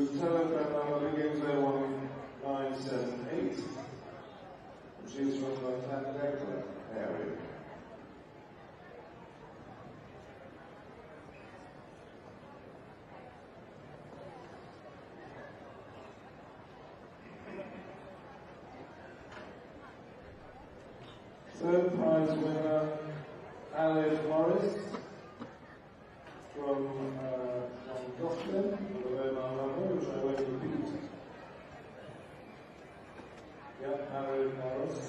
whose telephone number begins 01978, and she's from the Tandekla area. Third prize winner, Alice Morris from Gosford, with a mobile number, which I won't repeat. Yep, Alice Morris.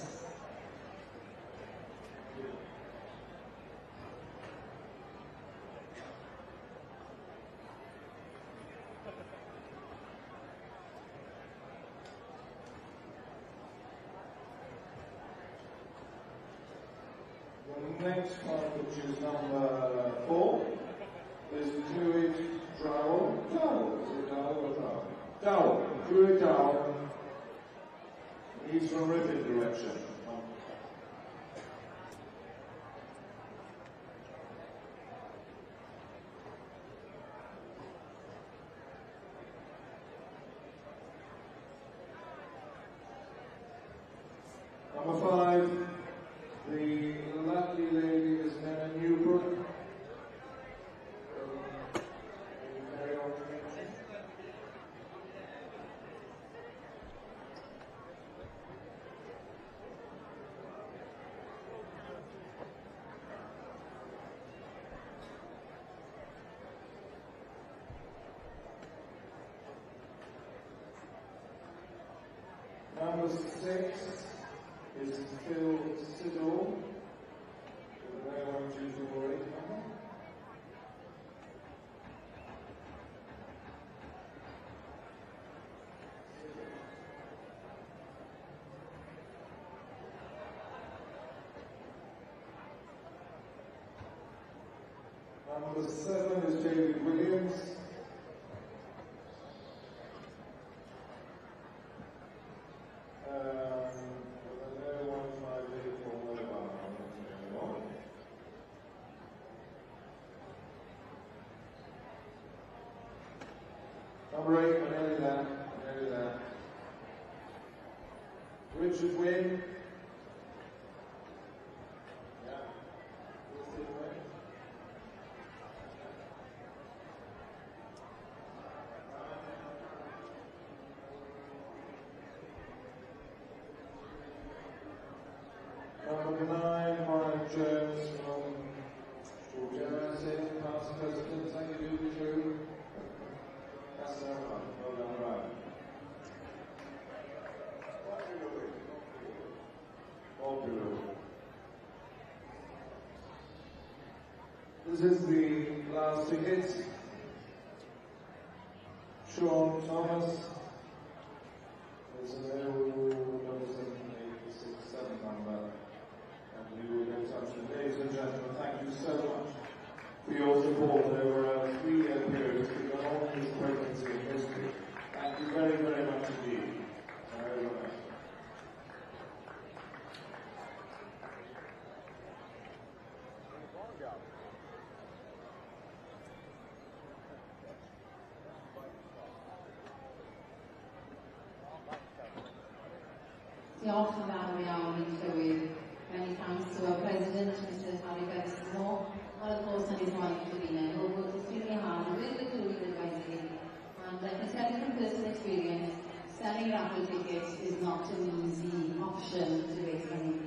The next one, which is number 4, is Druid Dowell. Dowell, is it Dowell or Dowell? Dowell, Druid Dowell. He's from Ripon direction. Number 5, the lovely lady is Nana Newbrook. Carry on. Number 6 is Phil Siddall. Number 7 is David Williams. Number 8, nearly there. Richard Wynn. Yeah. Number 9, Brian Jones from Georgia, past president. Thank you, Drew. That's so fun. Well done, Brian. This is the last ticket. Sean Thomas. There's an number 7 number. And we will get in touch with ladies and gentlemen. Thank you so much for your support over a 3-year period. It's been the longest pregnancy in history. Thank you very, very much indeed. Very much. Diolch yn fawr iawn i'n clywed. Many thanks to our President, Mr Harry Benson-Moore, and of course and his wife, Davina, who worked extremely hard with the Druid advisory. And I can tell you from personal experience, selling raffle tickets is not an easy option to raise money.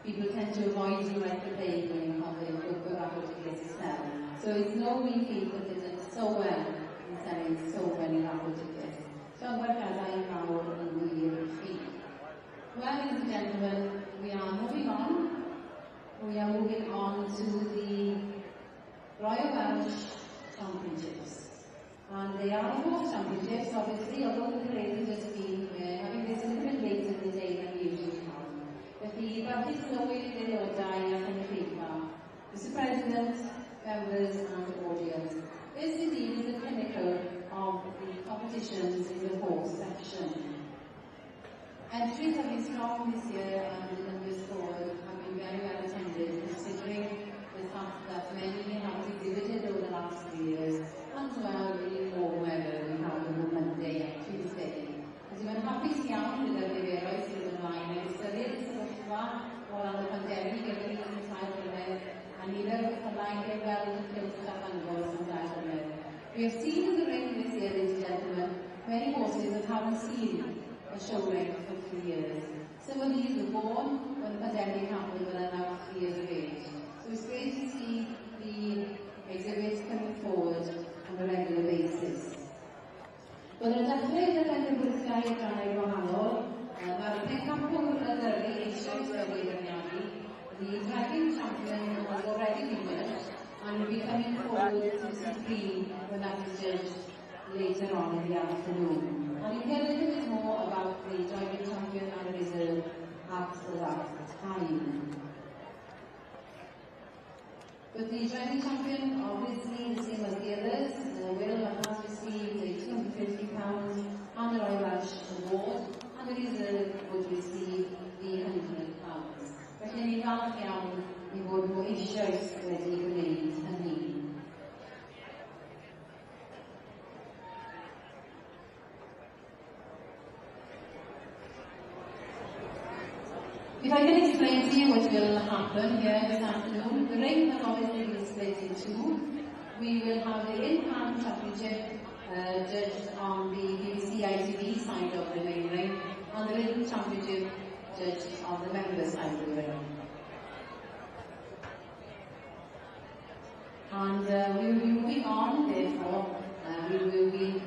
People tend to avoid you like the plague when you have a good raffle tickets to sell. So it's no mean feat that they've done so well in selling so many raffle tickets. So I'm going to say now in wir chi. Well, ladies and gentlemen, we are moving on. We are moving on to the Royal Welsh Championships. And they are the horse championships, obviously, although the race has just been having this a little bit later in the day than we usually have. Felly, barchu sylwi aelodau a cynulleidfa, Mr President, members and audience, this indeed is the pinnacle of the competitions in the horse section. Entries have been strong this year and the numbers forward have been very well attended, considering the fact that many have exhibited over the last 3 years, and well, really warm weather we had on Monday We have seen in the ring this year, ladies and gentlemen, many horses that haven't seen a show ring for 3 years. Some of these were born when the pandemic happened but are now 3 years of age. So it's great to see the exhibits coming forward on a regular basis. But yn dechrau y penderfyniadau y grannau gwahanol, mae'r pencampwr y gyrru eisiau sgyrru gyrniadu. The dragging champion was already finished and will be coming forward to Supreme when that is judged later on in the afternoon. And you'll hear a little bit more about the driving champion and the reserve after that time. But the driving champion, obviously the same as the others, will have received a £250 and the Royal Welsh award, and the reserve would receive the £100. Felly ni'n falch iawn I fod nhw eisoes wedi gwneud hynny. If I can explain to you what will happen here this afternoon, the ring has obviously been split in two. We will have the in-hand championship judged on the BBC ITV side of the main ring, and the ring championship judged on the members side of the ring. And we will be moving on, therefore, we will be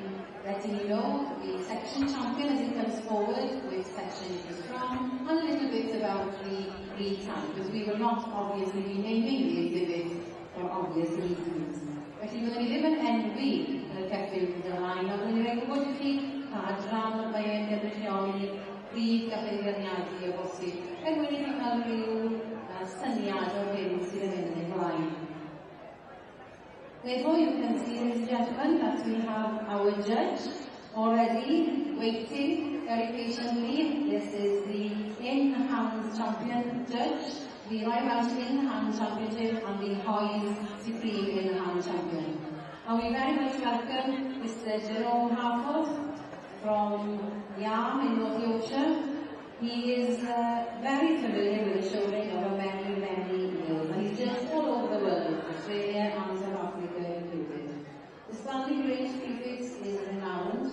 letting you know the section champion as it comes forward, which section it is from, and a little bit about the lead time, because we will not obviously be naming the exhibit for obvious reasons. Felly byddwn ni ddim yn enwi y ceffyl ymlaen, ond byddwn ni'n gwybod I chi adran mae e'n defnyddioli prif gafeiriadu o bosib, mwyn I chi cael rhyw syniad o'r hyn sydd yn mynd ymlaen. Therefore, you can see, ladies and gentlemen, that we have our judge already waiting very patiently. This is the in-hand champion judge, the Royal Welsh in-hand championship, and the Hoyes Supreme in-hand champion. And we very much welcome Mr. Jerome Harford from Yarm in North Yorkshire. He is very familiar with the show ring over many, many years, and he's judged all over the world, Australia and South Africa included. The Stanley Grange prefix is renowned,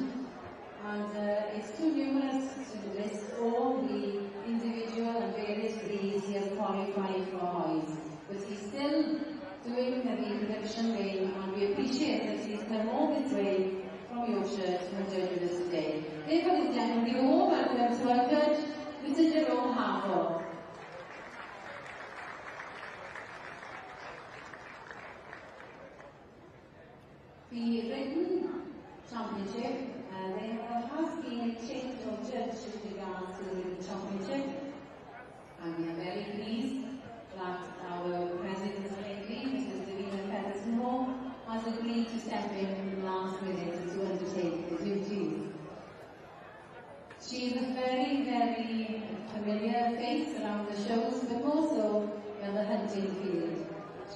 and it's too numerous to list all the individual and various breeds he has qualified for Hoyes. But he's still doing the production game, and we appreciate that he's come all this way from Yorkshire to judge with us today. Therefore, ladies and gentlemen, we all welcome to our judge, Mr. Jerome Harford. The written championship, there has been a change of judge with regards to the written championship, and we are very pleased that our President lately, Mrs. Davina Featherstone, has agreed to step in last minute to undertake the duties. She is a very, very familiar face around the shows, but also in the hunting field.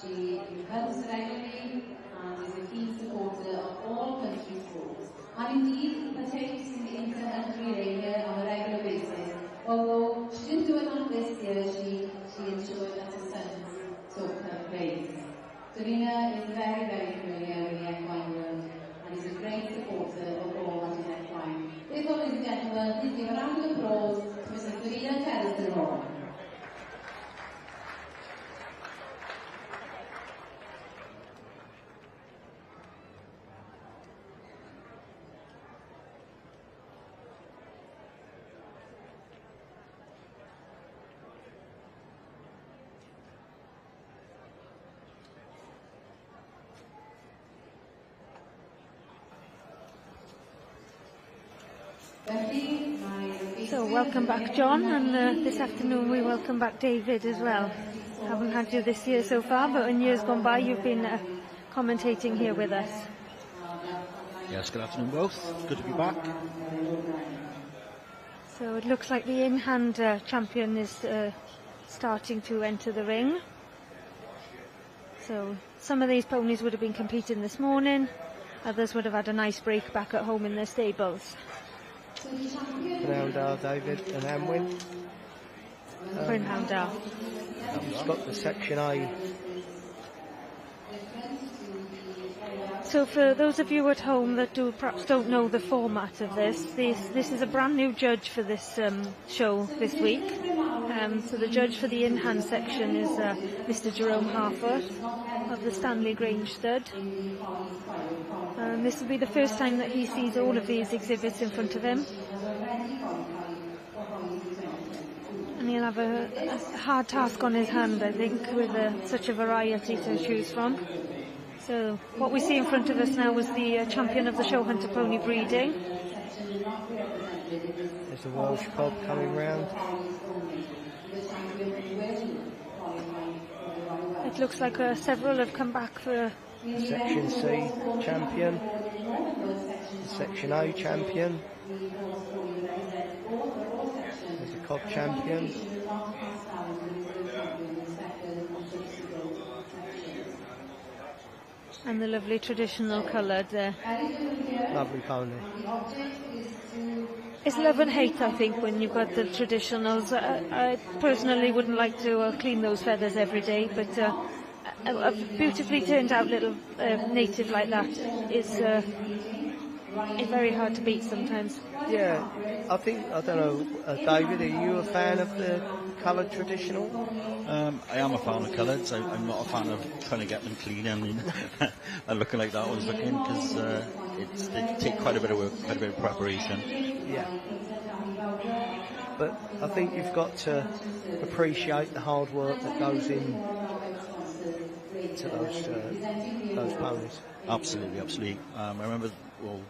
She hunts regularly and is a keen supporter of all country sports, and indeed partakes in the inter-hunt relay on a regular basis. Although she didn't do it on this year, she ensured that her sons took her place. Davina is very, very familiar with the equine world and is a great supporter of all that is equine. Therefore, ladies and gentlemen, please give a round of applause to Mrs. Davina Featherstone. So welcome back, John, and this afternoon we welcome back David as well. Haven't had you this year so far, but in years gone by you've been commentating here with us. Yes, good afternoon both. Good to be back. So it looks like the in-hand champion is starting to enter the ring. So some of these ponies would have been competing this morning, others would have had a nice break back at home in their stables. Prynhawn, David and Emwyn. Prynhawn. He's got the Section I So for those of you at home that perhaps don't know the format of this is a brand new judge for this show this week. So the judge for the in-hand section is Mr. Jerome Harfoot of the Stanley Grange Stud. And this will be the first time that he sees all of these exhibits in front of him. And he'll have a hard task on his hand, I think, with such a variety to choose from. So what we see in front of us now is the champion of the show hunter pony breeding. There's the Welsh cob coming round. It looks like several have come back for Section C champion, Section A champion. There's a cob champion. and the lovely traditional coloured there. Lovely pony. It's love and hate, I think, when you've got the traditionals. I personally wouldn't like to clean those feathers every day, but a beautifully turned out little native like that is very hard to beat sometimes. Yeah, I don't know, David, are you a fan of the coloured traditional? I am a fan of coloured. I'm not a fan of trying to get them clean and looking like that was looking, because they take quite a bit of work, quite a bit of preparation. Yeah. But I think you've got to appreciate the hard work that goes in to those ponies. Absolutely, absolutely. I remember,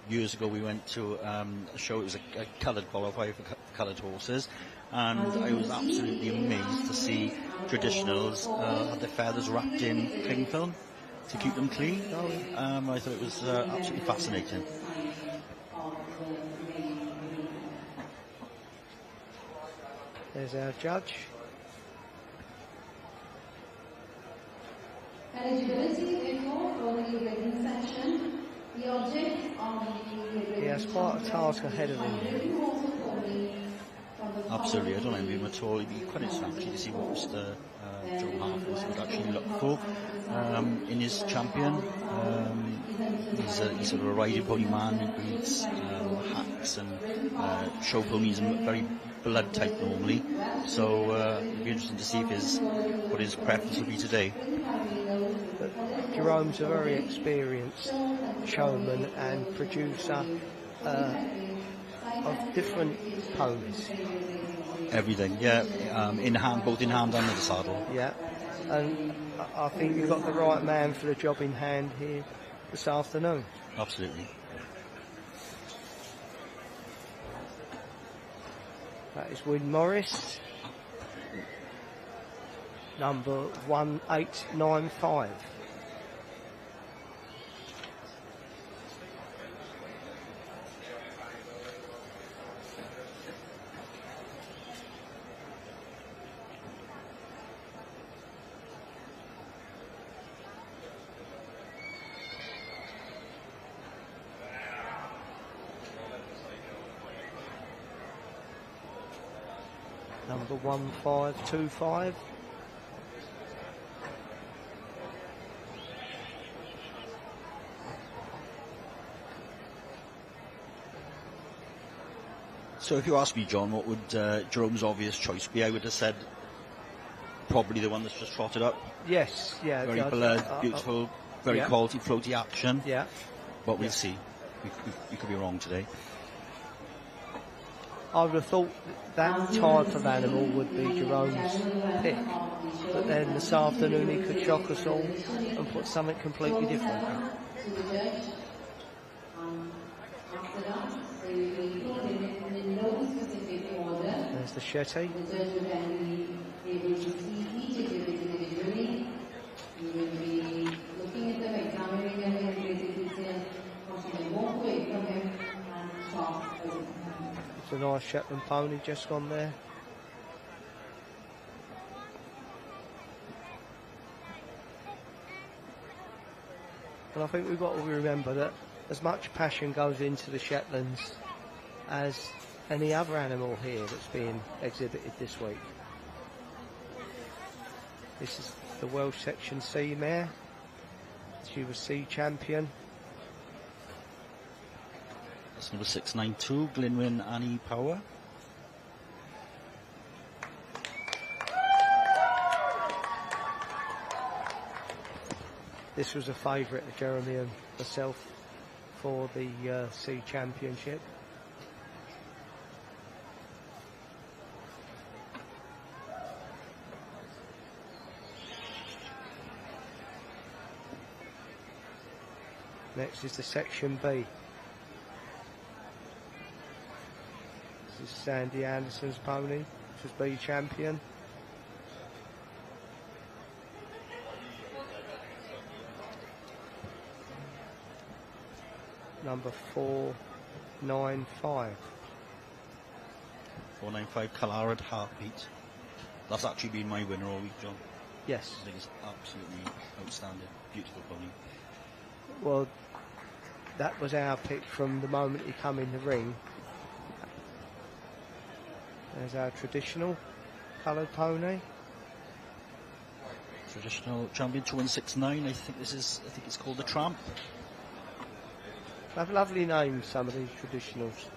years ago we went to a show. It was a coloured qualifier for coloured horses, and I was absolutely amazed to see traditionals have their feathers wrapped in cling film to keep them clean. I thought it was absolutely fascinating. There's our judge. Eligibility therefore for the wedding section. The object of the He has quite a task ahead of him. Absolutely, I don't envy him at all. It'd be quite interesting to see what Mr. Joe Harfoot would actually look for in his champion. He's sort of a riding pony man who breeds hacks and show ponies, and very blood type normally. So it'd be interesting to see what his preference would be today. But Jerome's a very experienced showman and producer of different ponies. Everything, yeah. In hand, both in hand and in the saddle. Yeah, and I think you've got the right man for the job in hand here this afternoon. Absolutely. That is Win Morris, number 1895. Number 1525. So if you ask me, John, what would Jerome's obvious choice be? I would have said probably the one that's just trotted up. Yes, yeah. Very blood, beautiful, very quality, floaty action. Yeah. But we'll see. You could be wrong today. I would have thought that type of animal would be Jerome's pick, but then this afternoon he could shock us all and put something completely different. There's the Shetty. It's a nice Shetland pony just gone there. And I think we've got to remember that as much passion goes into the Shetlands as any other animal here that's being exhibited this week. This is the Welsh Section C mare. She was C champion. That's number 692, Glynwyn Annie Power. This was a favourite of Jeremy and myself for the C Championship. Next is the Section B. This is Sandy Anderson's pony, which was B champion. Number 495. 495, Calarad Heartbeat. That's actually been my winner all week, John. Yes. I think it's absolutely outstanding. Beautiful pony. Well, that was our pick from the moment he come in the ring. There's our traditional coloured pony. Traditional champion 2169. I think it's called the Tramp. They have lovely names, some of these traditionals.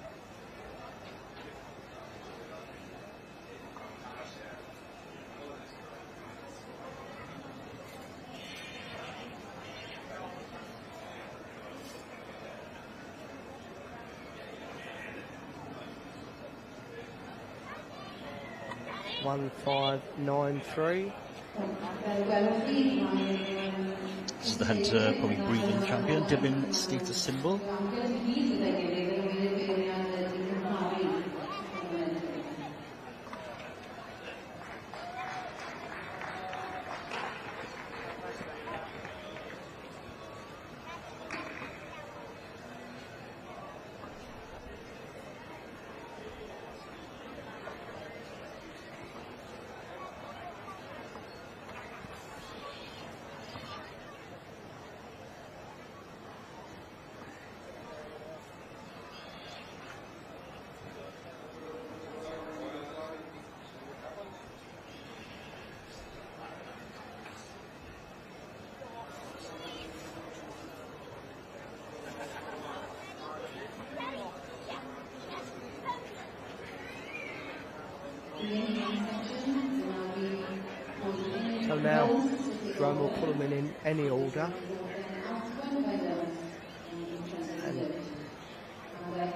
$1,593. This is the Hunter Pony Breeding Champion, Dibbin status symbol. So now, Jerome will put them in any order. And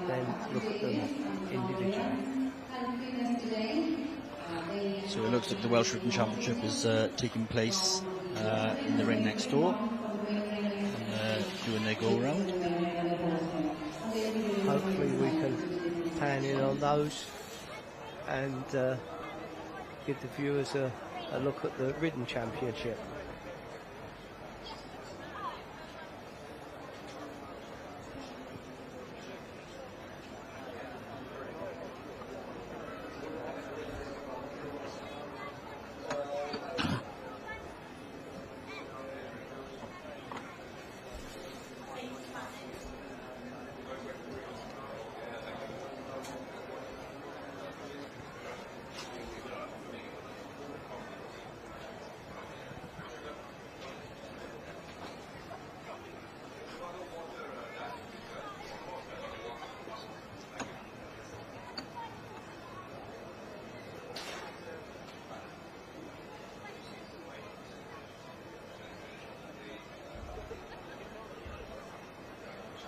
then look at them individually. So it looks like the Welsh Ridden Championship is taking place in the ring next door. And, doing their go-round. Hopefully we can pan in on those and give the viewers a look at the Ridden Championship.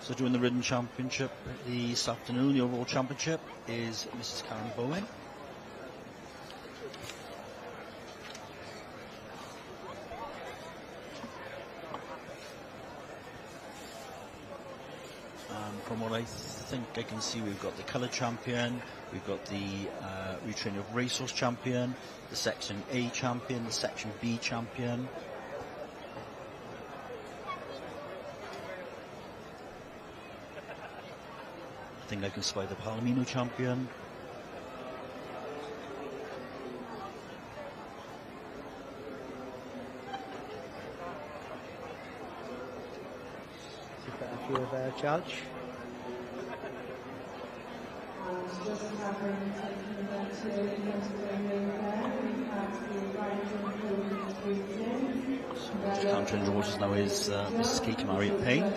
So doing the Ridden Championship this afternoon, the overall championship is Mrs. Karen Bowen. And from what I think I can see, we've got the colour champion, we've got the retraining of racehorse champion, the Section A champion, the Section B champion. I think I can spy the Palomino champion. Is that a view of our judge? Countering the horses now is Mrs. Katie Marriott Payne.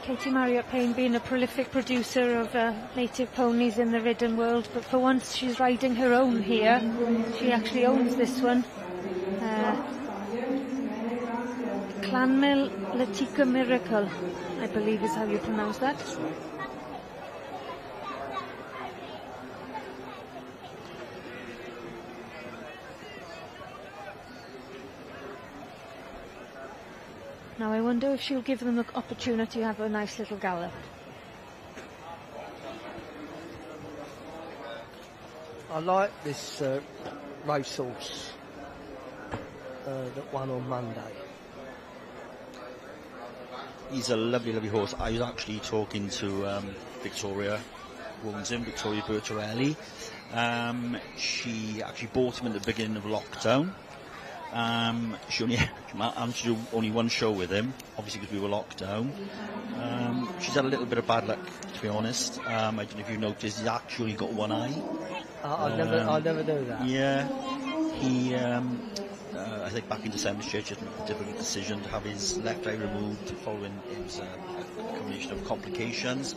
Katie Marriott-Payne being a prolific producer of native ponies in the ridden world, but for once she's riding her own here. She actually owns this one. Clanmel Latika Miracle, I believe is how you pronounce that. Now I wonder if she'll give them the opportunity to have a nice little gallop. I like this racehorse that won on Monday. He's a lovely, lovely horse. I was actually talking to Victoria Wilmington, Victoria Bertorelli. She actually bought him at the beginning of lockdown. She managed to do only one show with him, obviously because we were locked down. She's had a little bit of bad luck, to be honest. I don't know if you've noticed, he's actually got one eye. I never knew that. Yeah, he, I think back in December, she just made a difficult decision to have his left eye removed following his a combination of complications.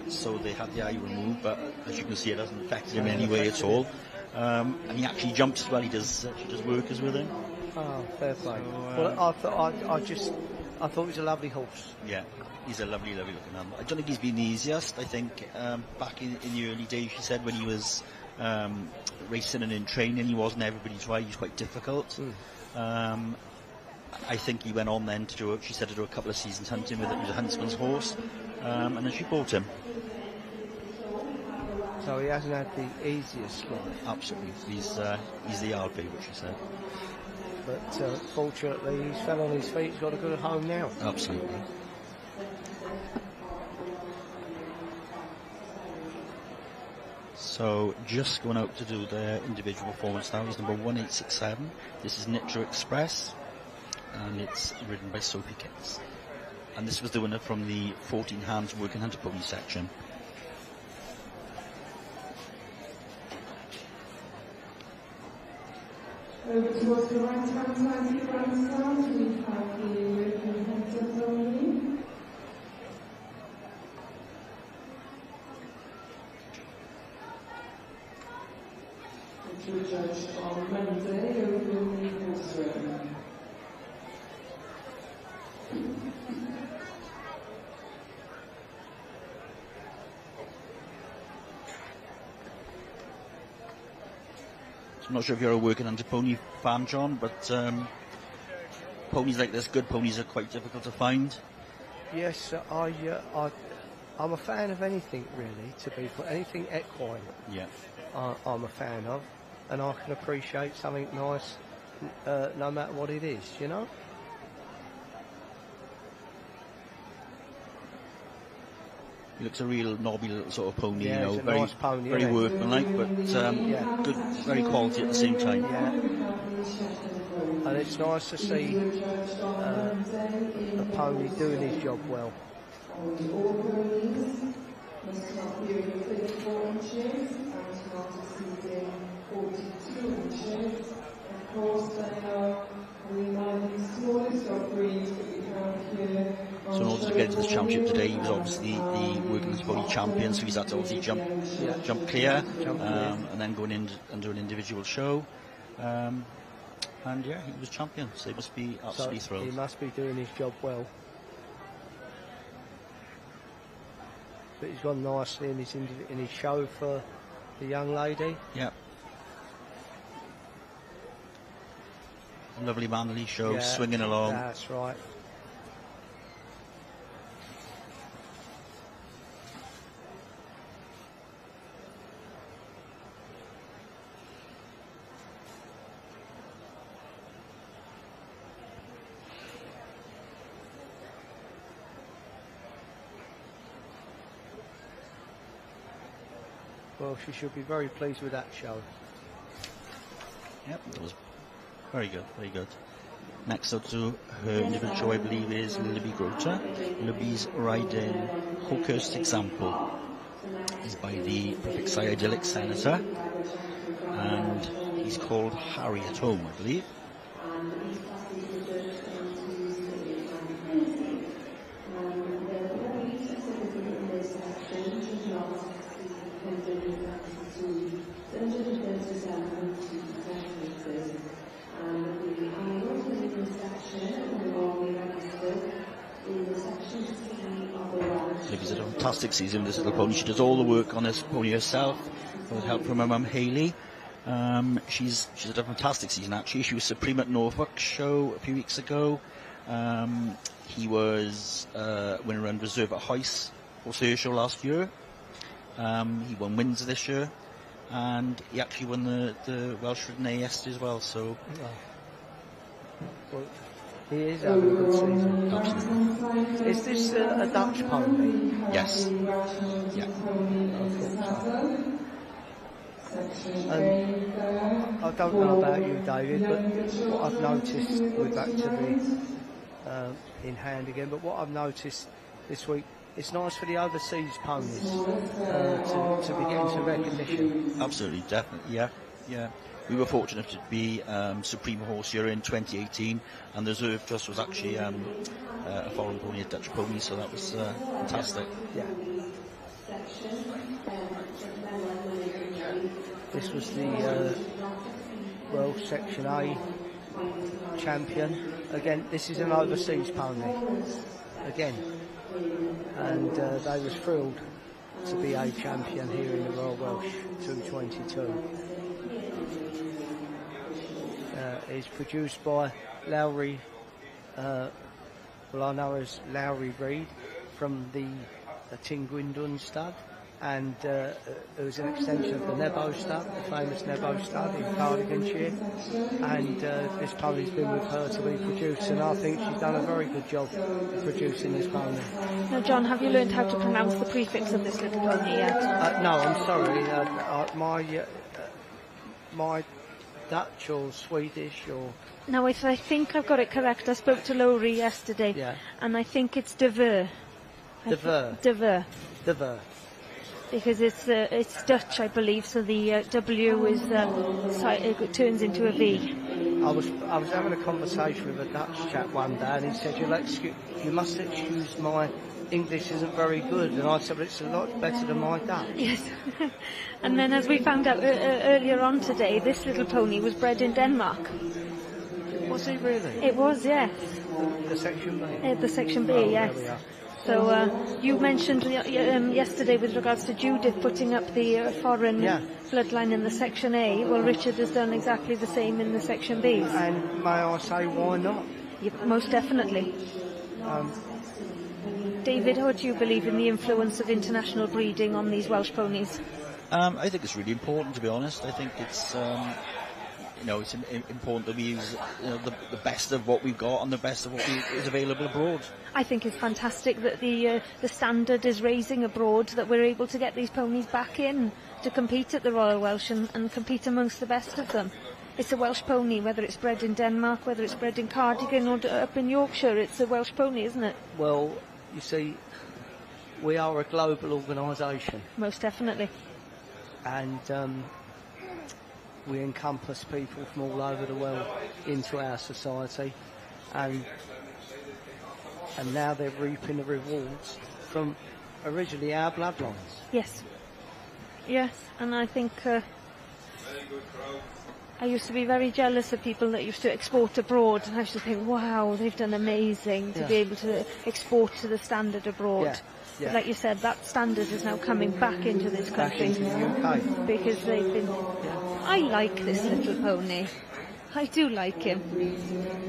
So they had the eye removed, but as you can see, it hasn't affected him in any way at all. And he actually jumps as well. He does workers with him. Oh, fair play. Well, I thought he was a lovely horse. Yeah, he's a lovely, lovely looking animal. I don't think he's been the easiest. I think back in the early days, she said, when he was racing and in training, he wasn't everybody's right. He was quite difficult. I think he went on then to do, she said, to do a couple of seasons hunting with it. He was a huntsman's horse, and then she bought him. So he hasn't had the easiest life. Absolutely, he's the yard favourite, she said. But fortunately, he's fell on his feet. He's got a good home now. Absolutely. So just going out to do their individual performance now is number 1867. This is Nitra Express, and it's ridden by Sophie Kitts. And this was the winner from the 14 hands working hunter pony section. Over towards the right-hand side of the grandstand, we have the European Hunter Pony. Which were judged on Monday over in the horse ring. I'm not sure if you're a working hunter pony fan, John, but ponies like this, good ponies, are quite difficult to find. Yes, I'm a fan of anything really. To be anything equine, yeah, I'm a fan of, and I can appreciate something nice, no matter what it is, you know. He looks a real knobby little sort of pony, yeah, you know, very nice pony, very workmanlike, but good, very quality at the same time. Yeah. And it's nice to see a pony doing his job well. All ponies must not be over 34 inches and not exceeding 42 inches. Of course, they are the smallest of breeds that we have here. So in order to get into this championship today, he was obviously the working hunter pony champion, so he's had to obviously jump clear, and then go in and do an individual show. And yeah, he was champion, so he must be absolutely thrilled. He must be doing his job well. But he's gone nicely in his show for the young lady. Yeah. Lovely manly show, swinging along. That's right. Well, she should be very pleased with that show. Yep, it was very good, very good. Next up to her individual show, I believe, is Libby Grota. Libby's riding Hawkhurst Example. He's by the prefix Idyllic Senator, and he's called Harry at Home, I believe. and these classes were judged on Tuesday and Thursday. There were only specifically in this section, which is not 132 centimetres, and the animals within this section were only registered in the section C of the Welsh. Libby's had a fantastic season with this little pony. She does all the work on this pony herself, with help from her mum Hayley. She's had a fantastic season actually. She was supreme at Norfolk show a few weeks ago. He was winner and reserve at Hoyce horse her show last year. He won Windsor this year, and he actually won the Welsh Renee yesterday as well. So well, he is having a good season. Absolutely. Is this a Dutch pony? Yes. Yeah. I don't know about you, David, but what I've noticed, we're back to the in hand again, but what I've noticed this week, it's nice for the overseas ponies to be getting some recognition. Absolutely, definitely, yeah. We were fortunate to be Supreme Horse Year in 2018, and the reserve just was actually a foreign pony, a Dutch pony, so that was fantastic. Yeah. This was the Welsh Section A champion. Again, this is an overseas pony. Again. And they was thrilled to be a champion here in the Royal Welsh 222. It's produced by Lowry, well I know as Lowry Reid from the Tingwindun stud, and it was an extension of the Nebo stud, the famous Nebo stud in Cardiganshire, and this pony's been with her to be produced, and I think she's done a very good job of producing this pony. Now, John, have you learned how to pronounce the prefix of this little pony yet? No, I'm sorry. My Dutch or Swedish or... No, I think I've got it correct. I spoke to Lowry yesterday, and I think it's de Ver. De Ver. De Ver. De Ver. Because it's Dutch, I believe, so the W is it turns into a V. I was having a conversation with a Dutch chap one day, and he said, "You must excuse my English isn't very good," and I said, "Well, it's a lot better than my Dutch." Yes. And then, as we found out earlier on today, this little pony was bred in Denmark. Was he really? It was, yes. The Section B. The Section B, yes. There we are. So you mentioned yesterday with regards to Judith putting up the foreign bloodline in the Section A. Well, Richard has done exactly the same in the Section B. And may I say, why not? Yep, most definitely. David, how do you believe in the influence of international breeding on these Welsh ponies? I think it's really important, to be honest. I think it's it's important that we use the best of what we've got and the best of what is available abroad. I think it's fantastic that the standard is raising abroad, that we're able to get these ponies back in to compete at the Royal Welsh and compete amongst the best of them. It's a Welsh pony, whether it's bred in Denmark, whether it's bred in Cardigan or up in Yorkshire, it's a Welsh pony, isn't it? Well, you see, we are a global organisation. Most definitely. And we encompass people from all over the world into our society, and now they're reaping the rewards from originally our bloodlines. Yes, and I think I used to be very jealous of people that used to export abroad, and I used to think, wow, they've done amazing to be able to export to the standard abroad. But like you said, that standard is now coming back into this country. Back into the UK. Because they've been... I like this little pony. I do like him.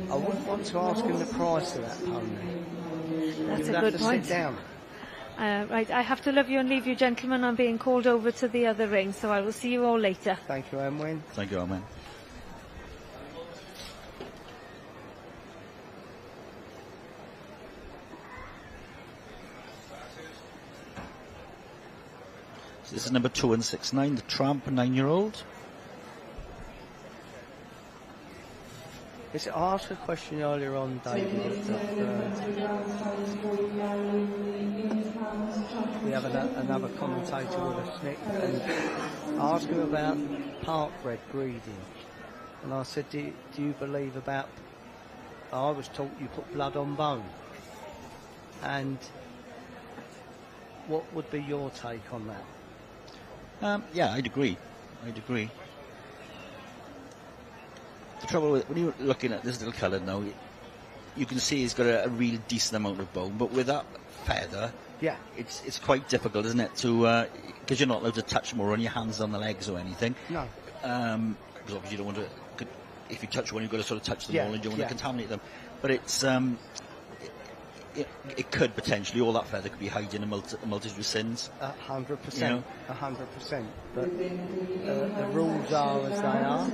I wouldn't want to ask him the price of that pony. That's a good point. Sit down. Right, I have to love you and leave you, gentlemen. I'm being called over to the other ring, so I will see you all later. Thank you, Emwyn. Thank you, Emwyn. This is number 2169, the Tramp, 9-year-old. Yes, I asked a question earlier on, David. We have another commentator with us, Nick, and I asked him about park bred breeding. And I said, do you believe about... I was taught you put blood on bone. And what would be your take on that? Yeah, I'd agree. The trouble with when you're looking at this little colour now, you can see it's got a real decent amount of bone, but with that feather, yeah, it's quite difficult, isn't it? To because you're not allowed to touch them or run your hands on the legs or anything. No. Because obviously you don't want to. If you touch one, you've got to sort of touch them all, and you don't want to contaminate them. But it's it could potentially, all that feather could be hiding a multitude of sins. 100%, 100%. But the rules are as they are.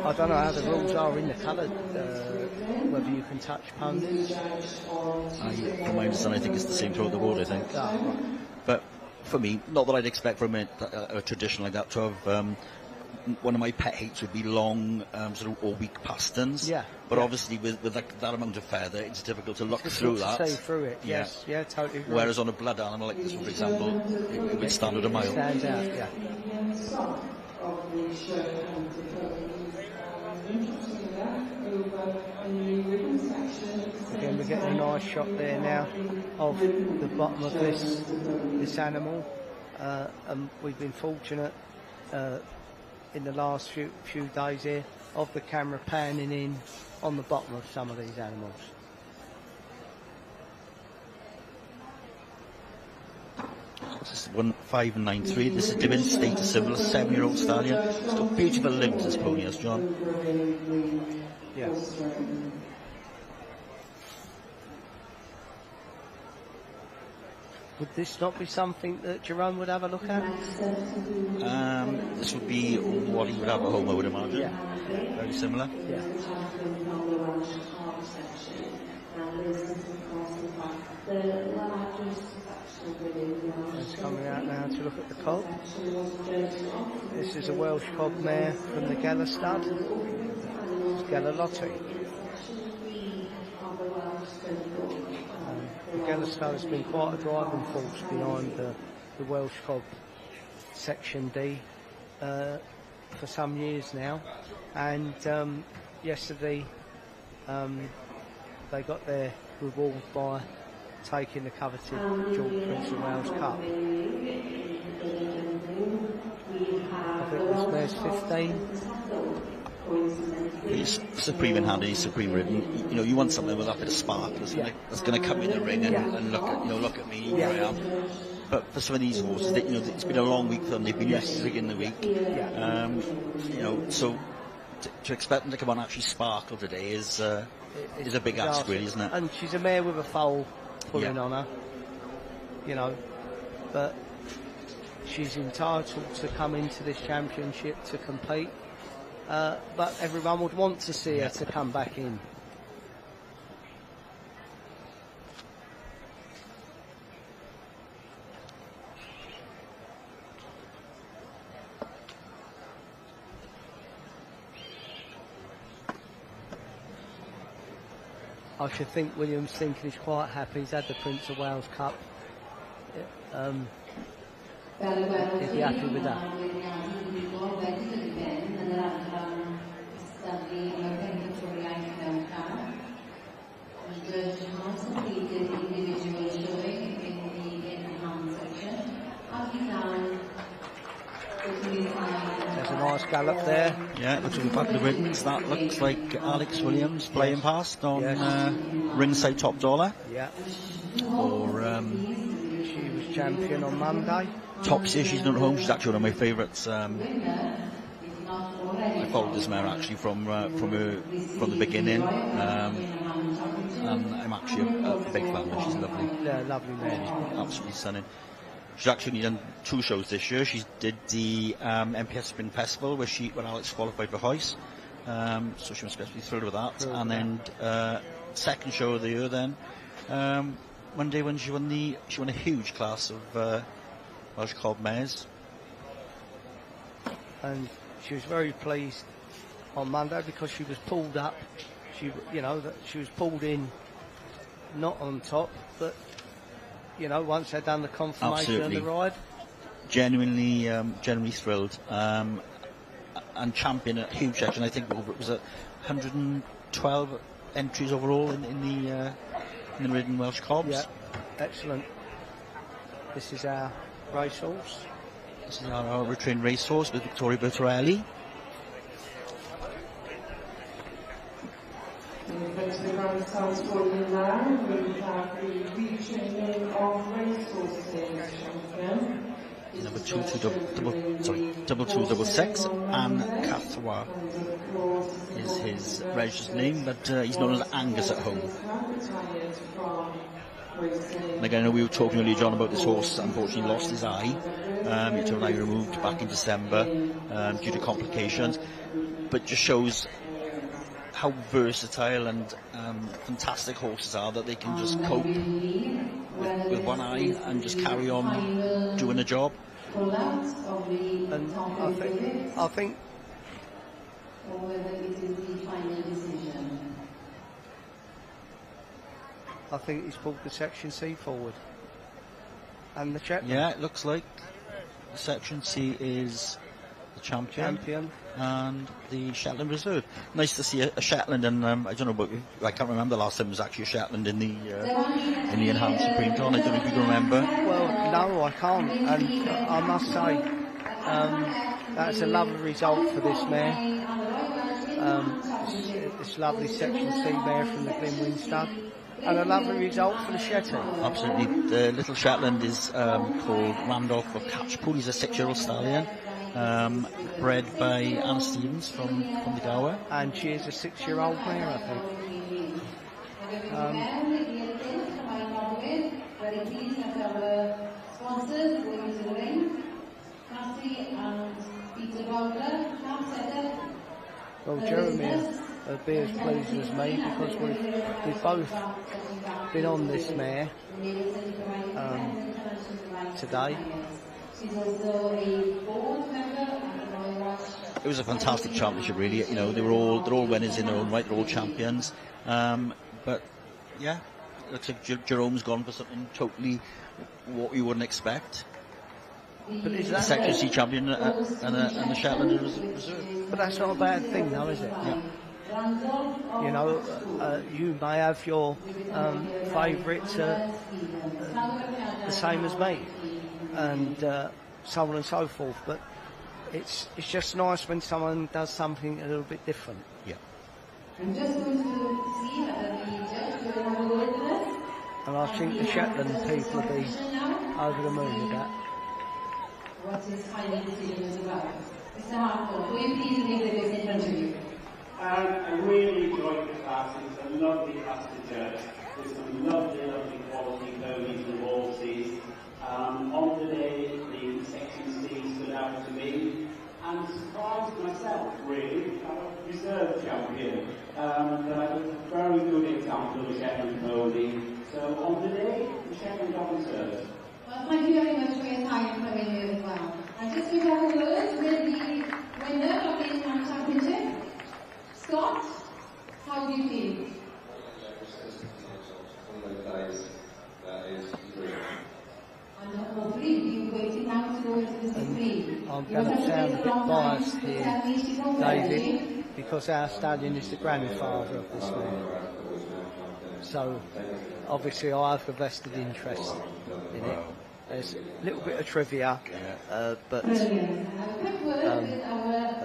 I don't know how the rules are in the colour, whether you can touch ponies. From my understanding, I think it's the same throughout the board, I think. Right. But for me, not that I'd expect from a tradition like that to have... one of my pet hates would be long, sort of all-week pasterns. Yeah. But obviously, with that amount of feather, it's difficult to look through that. See through it. Yes. Yeah. Totally. Agree. Whereas on a blood animal like this one, for example, it would stand at a mile. Stands out. Yeah. Again, we're getting a nice shot there now of the bottom of this animal, and we've been fortunate. In the last few days here, of the camera panning in on the bottom of some of these animals. This is 1593. This is Divin State of Civil, a 7-year-old stallion. It's got beautiful limbs, this pony has, John. Yeah. Would this not be something that Jerome would have a look at? This would be what he would have at home, I would imagine. Yeah. Very similar. Yeah. It's coming out now to look at the cob. This is a Welsh cob mare from the Geller stud. It's Gellerlotti. The Geller stud has been quite a driving force behind the Welsh cob Section D for some years now, and yesterday they got their reward by taking the coveted George Prince of Wales Cup. I think this mare's 15. He's supreme in hand and he's supreme ridden. You know, you want something with that bit of spark that's going to come in the ring and look at me, here I am. But for some of these horses, it's been a long week for them. They've been used to rigging the week. So to expect them to come on and actually sparkle today is a big ask, really, isn't it? And she's a mare with a foal pulling on her, but she's entitled to come into this championship to compete. But everyone would want to see her to come back in. I should think William's thinking he's quite happy. He's had the Prince of Wales Cup. Is he happy with that? There's a nice gallop there. Yeah, looks like back of the ribbons. That looks like Alex Williams playing past on ringside top dollar. Yeah. Or she was champion on Monday. Topsy, she's not at home. She's actually one of my favourites. I followed this mare actually from the beginning, and I'm actually a big fan of her. She's lovely. Yeah, lovely mare. Absolutely stunning. She's actually done 2 shows this year. She did the MPS Spring Festival when Alex qualified for Hoyce, so she must be thrilled with that. And then second show of the year then, Monday when she won a huge class of Welsh cob mares. And she was very pleased on Monday because she was pulled up. She was pulled in, not on top, but once they'd done the confirmation of the ride. Genuinely thrilled. and champion a huge section. I think it was 112 entries overall in the ridden Welsh cobs. Yeah, excellent. This is our racehorse. This is our retrained racehorse with Victoria Bertorelli. But the grandstands falling now, we have the retraining of racehorses champion. Number 2266, Anne Cathwa is his registered name, but he's known as Angus at home. And again, I know we were talking earlier, John, about this horse. Unfortunately, lost his eye. He had an eye removed back in December due to complications, but just shows how versatile and fantastic horses are, that they can just cope with one eye and just carry on doing the job. And I think or whether it is the final decision. I think he's pulled the Section C forward. And the Shetland. Yeah, it looks like Section C is the champion. And the Shetland Reserve. Nice to see a Shetland, and I don't know about you, I can't remember the last time there was actually a Shetland in the enhanced Prynhawn. I don't know if you can remember. Well, no, I can't, and I must say that's a lovely result for this mare. This lovely Section C mare from the Glenwyn stud, and a lovely result for the Shetland. Absolutely. The little Shetland is called Randolph or Catchpool. He's a 6-year-old stallion. Bred by Anna Stevens from the Gower. And she is a 6-year-old mare, I think. Well, Jeremy will be as pleased as me, because we've both been on this mare today. It was a fantastic championship, really. You know, they're all winners in their own right. They're all champions. But yeah, looks like Jerome's gone for something totally what you wouldn't expect. But is that a Section C champion and a Shetland Reserve? But that's not a bad thing, though, is it? Yeah. You know, you may have your favourite the same as me, and so on and so forth. But it's just nice when someone does something a little bit different. Yeah. I'm just going to see whether the judge will have a word with us. And I think the Shetland people will be over the moon with that. What his final decision is about. Mr. Harcourt, will you please leave the list in front of you? I really enjoyed the class. It's a lovely class to judge. There's some lovely, lovely quality ponies and horses. On the day, the Section C stood out to me and surprised myself, really. I'm a reserve champion. But I was a very good example of a Shetland pony. So on the day, the Shetland got reserved. Well, thank you very much for your time coming here as well. And just to have a word with the winner of the Enhanced Championship, Scott, how do you feel? And hopefully you'll be waiting now to go into the 16. I'm going to sound a bit biased here, David, because our stallion is the grandfather of this man. So obviously I have a vested interest in it. There's a little bit of trivia, but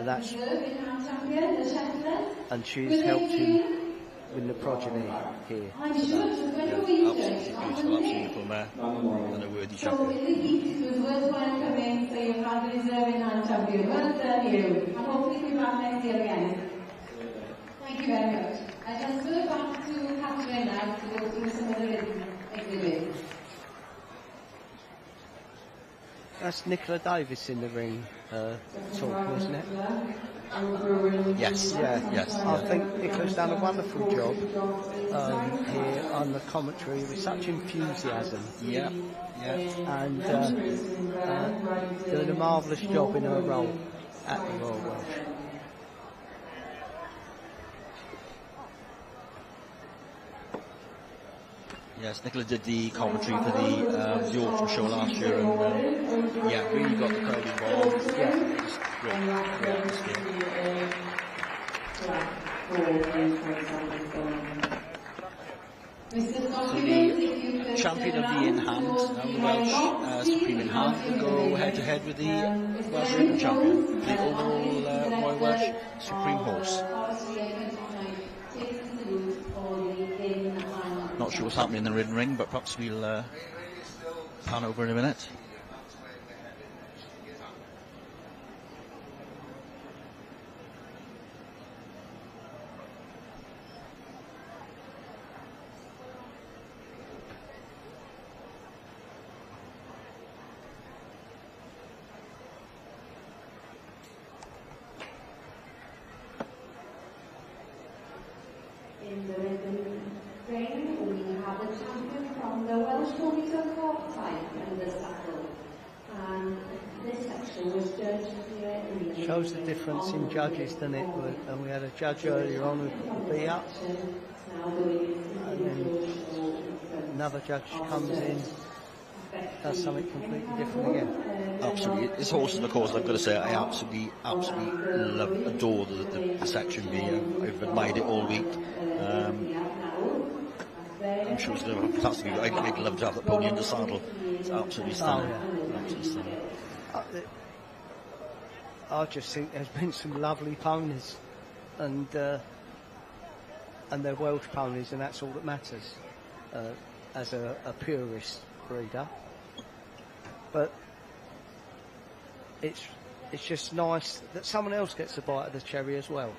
that's, and she's helped him win the progeny here. Absolutely beautiful mare and a worthy champion. So in the heat it was worthwhile coming, so you have the reserve Enhanced champion. Well done you. And hopefully we'll back next year again. Thank you very much. I just go back to Catherine now to go through some of the written exhibits. That's Nicola Davis in the ring talking, isn't it? Yes, yes. I think Nicola's done a wonderful job here on the commentary with such enthusiasm. Yeah. And doing a marvellous job in her role at the Royal Welsh. Yes, Nicola did the commentary for the autumn show last year, and really got the crowd involved. Yeah. great atmosphere. So the champion of the in-hand, now the Welsh Supreme in-hand, will go head-to-head with the Welsh Ridden champion, the overall Royal Welsh Supreme horse. Not sure what's happening in the ridden ring, but perhaps we'll pan over in a minute. In the ridden ring, we have a champion from the Welsh ponies of Cork type and the saddle. And this section was judged here in the... Shows the difference in judges, doesn't it? And we had a judge earlier on who put the beat up. And then another judge comes in, does something completely different again. Absolutely. This horse, of course, I've got to say, I absolutely adore the section B. I've admired it all week. I'm sure it's going to be fantastic. I'd love to have that pony in the saddle. It's absolutely stunning. Absolutely stunning. I just think there's been some lovely ponies, and they're Welsh ponies, and that's all that matters as a purist breeder. But it's just nice that someone else gets a bite of the cherry as well.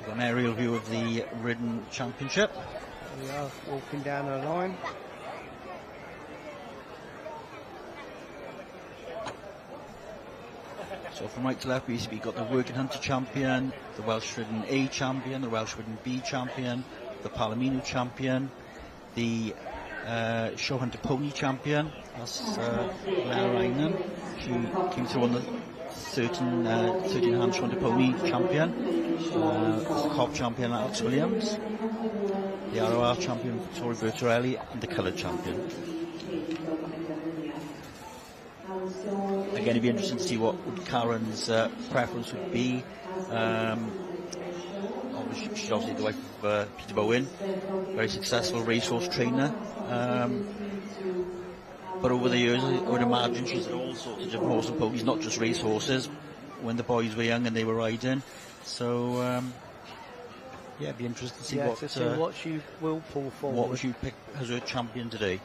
An aerial view of the Ridden Championship. We are walking down the line. So from right to left, we've got the Working Hunter champion, the Welsh Ridden A champion, the Welsh Ridden B champion, the Palomino champion, the Show Hunter Pony champion. That's Lara Einan. She came through on the 13-hand Show Hunter Pony champion. The Cobb champion Alex Williams, the ROR champion Vittorio Bertorelli, and the coloured champion. Again, it'd be interesting to see what Karen's preference would be. Obviously, she's obviously the wife of Peter Bowen, very successful racehorse trainer. But over the years, I would imagine she's had all sorts of different horse and ponies, not just racehorses, when the boys were young and they were riding. So, yeah, it'd be interesting to see what she will pull forward. What would you pick as her champion today?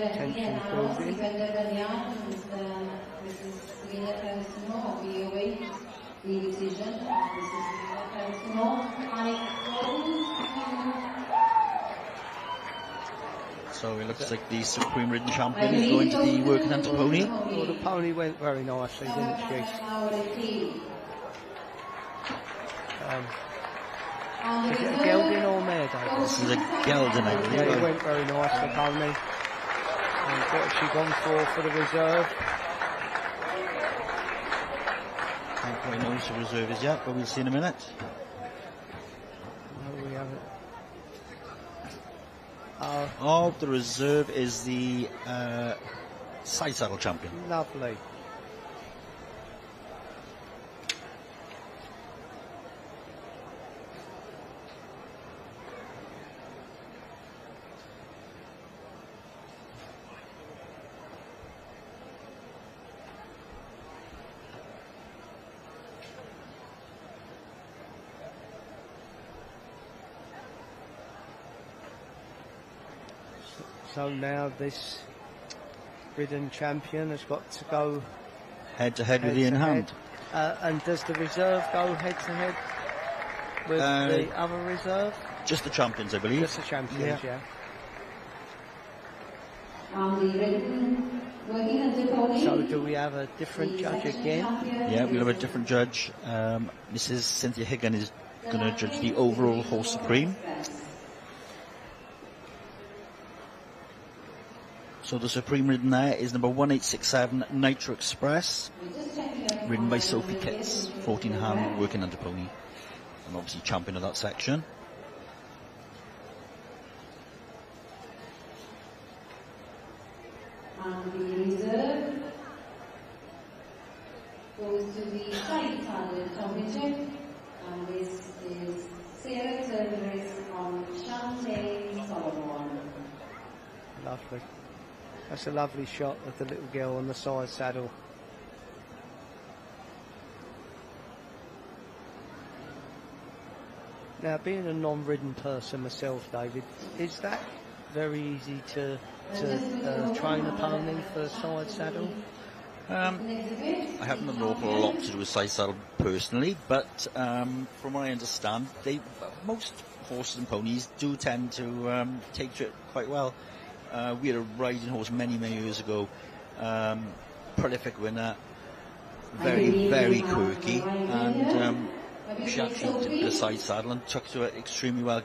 Tension building. Mrs. Serena Carissimo, we await the decision of Mrs. Serena Carissimo. So it looks like the Supreme Ridden champion is going to the Working Hunter pony. Well, the pony went very nicely, didn't she? Is it a gelding or mare, David? This is a gelding, I believe. Yeah, it went very nice, the pony. And what has she gone for the reserve? Can't quite know what the reserve is yet, but we'll see in a minute. No, we haven't. The reserve is the side saddle champion. Lovely. So now this ridden champion has got to go Head to head with the in-hand. And does the reserve go head to head with the other reserve? Just the champions, I believe. Just the champions, yeah. So do we have a different judge again? Yeah, we'll have a different judge. Mrs. Cynthia Higgin is going to judge the overall horse supreme. So the supreme ridden there is number 1867 Nitro Express, ridden by Sophie Kitts, 14-hand working under pony, and obviously champion of that section. And the reserve goes to the side saddle championship, and this is Sarah Turner's on Champagne Solomon. Lovely. That's a lovely shot of the little girl on the side saddle. Now, being a non-ridden person myself, David, is that very easy to train a pony for a side saddle? I haven't done an awful lot to do with side saddle personally, but from what I understand, most horses and ponies do tend to take to it quite well. We had a riding horse many years ago, prolific winner, very, very quirky, and she actually took the side saddle and took to it extremely well.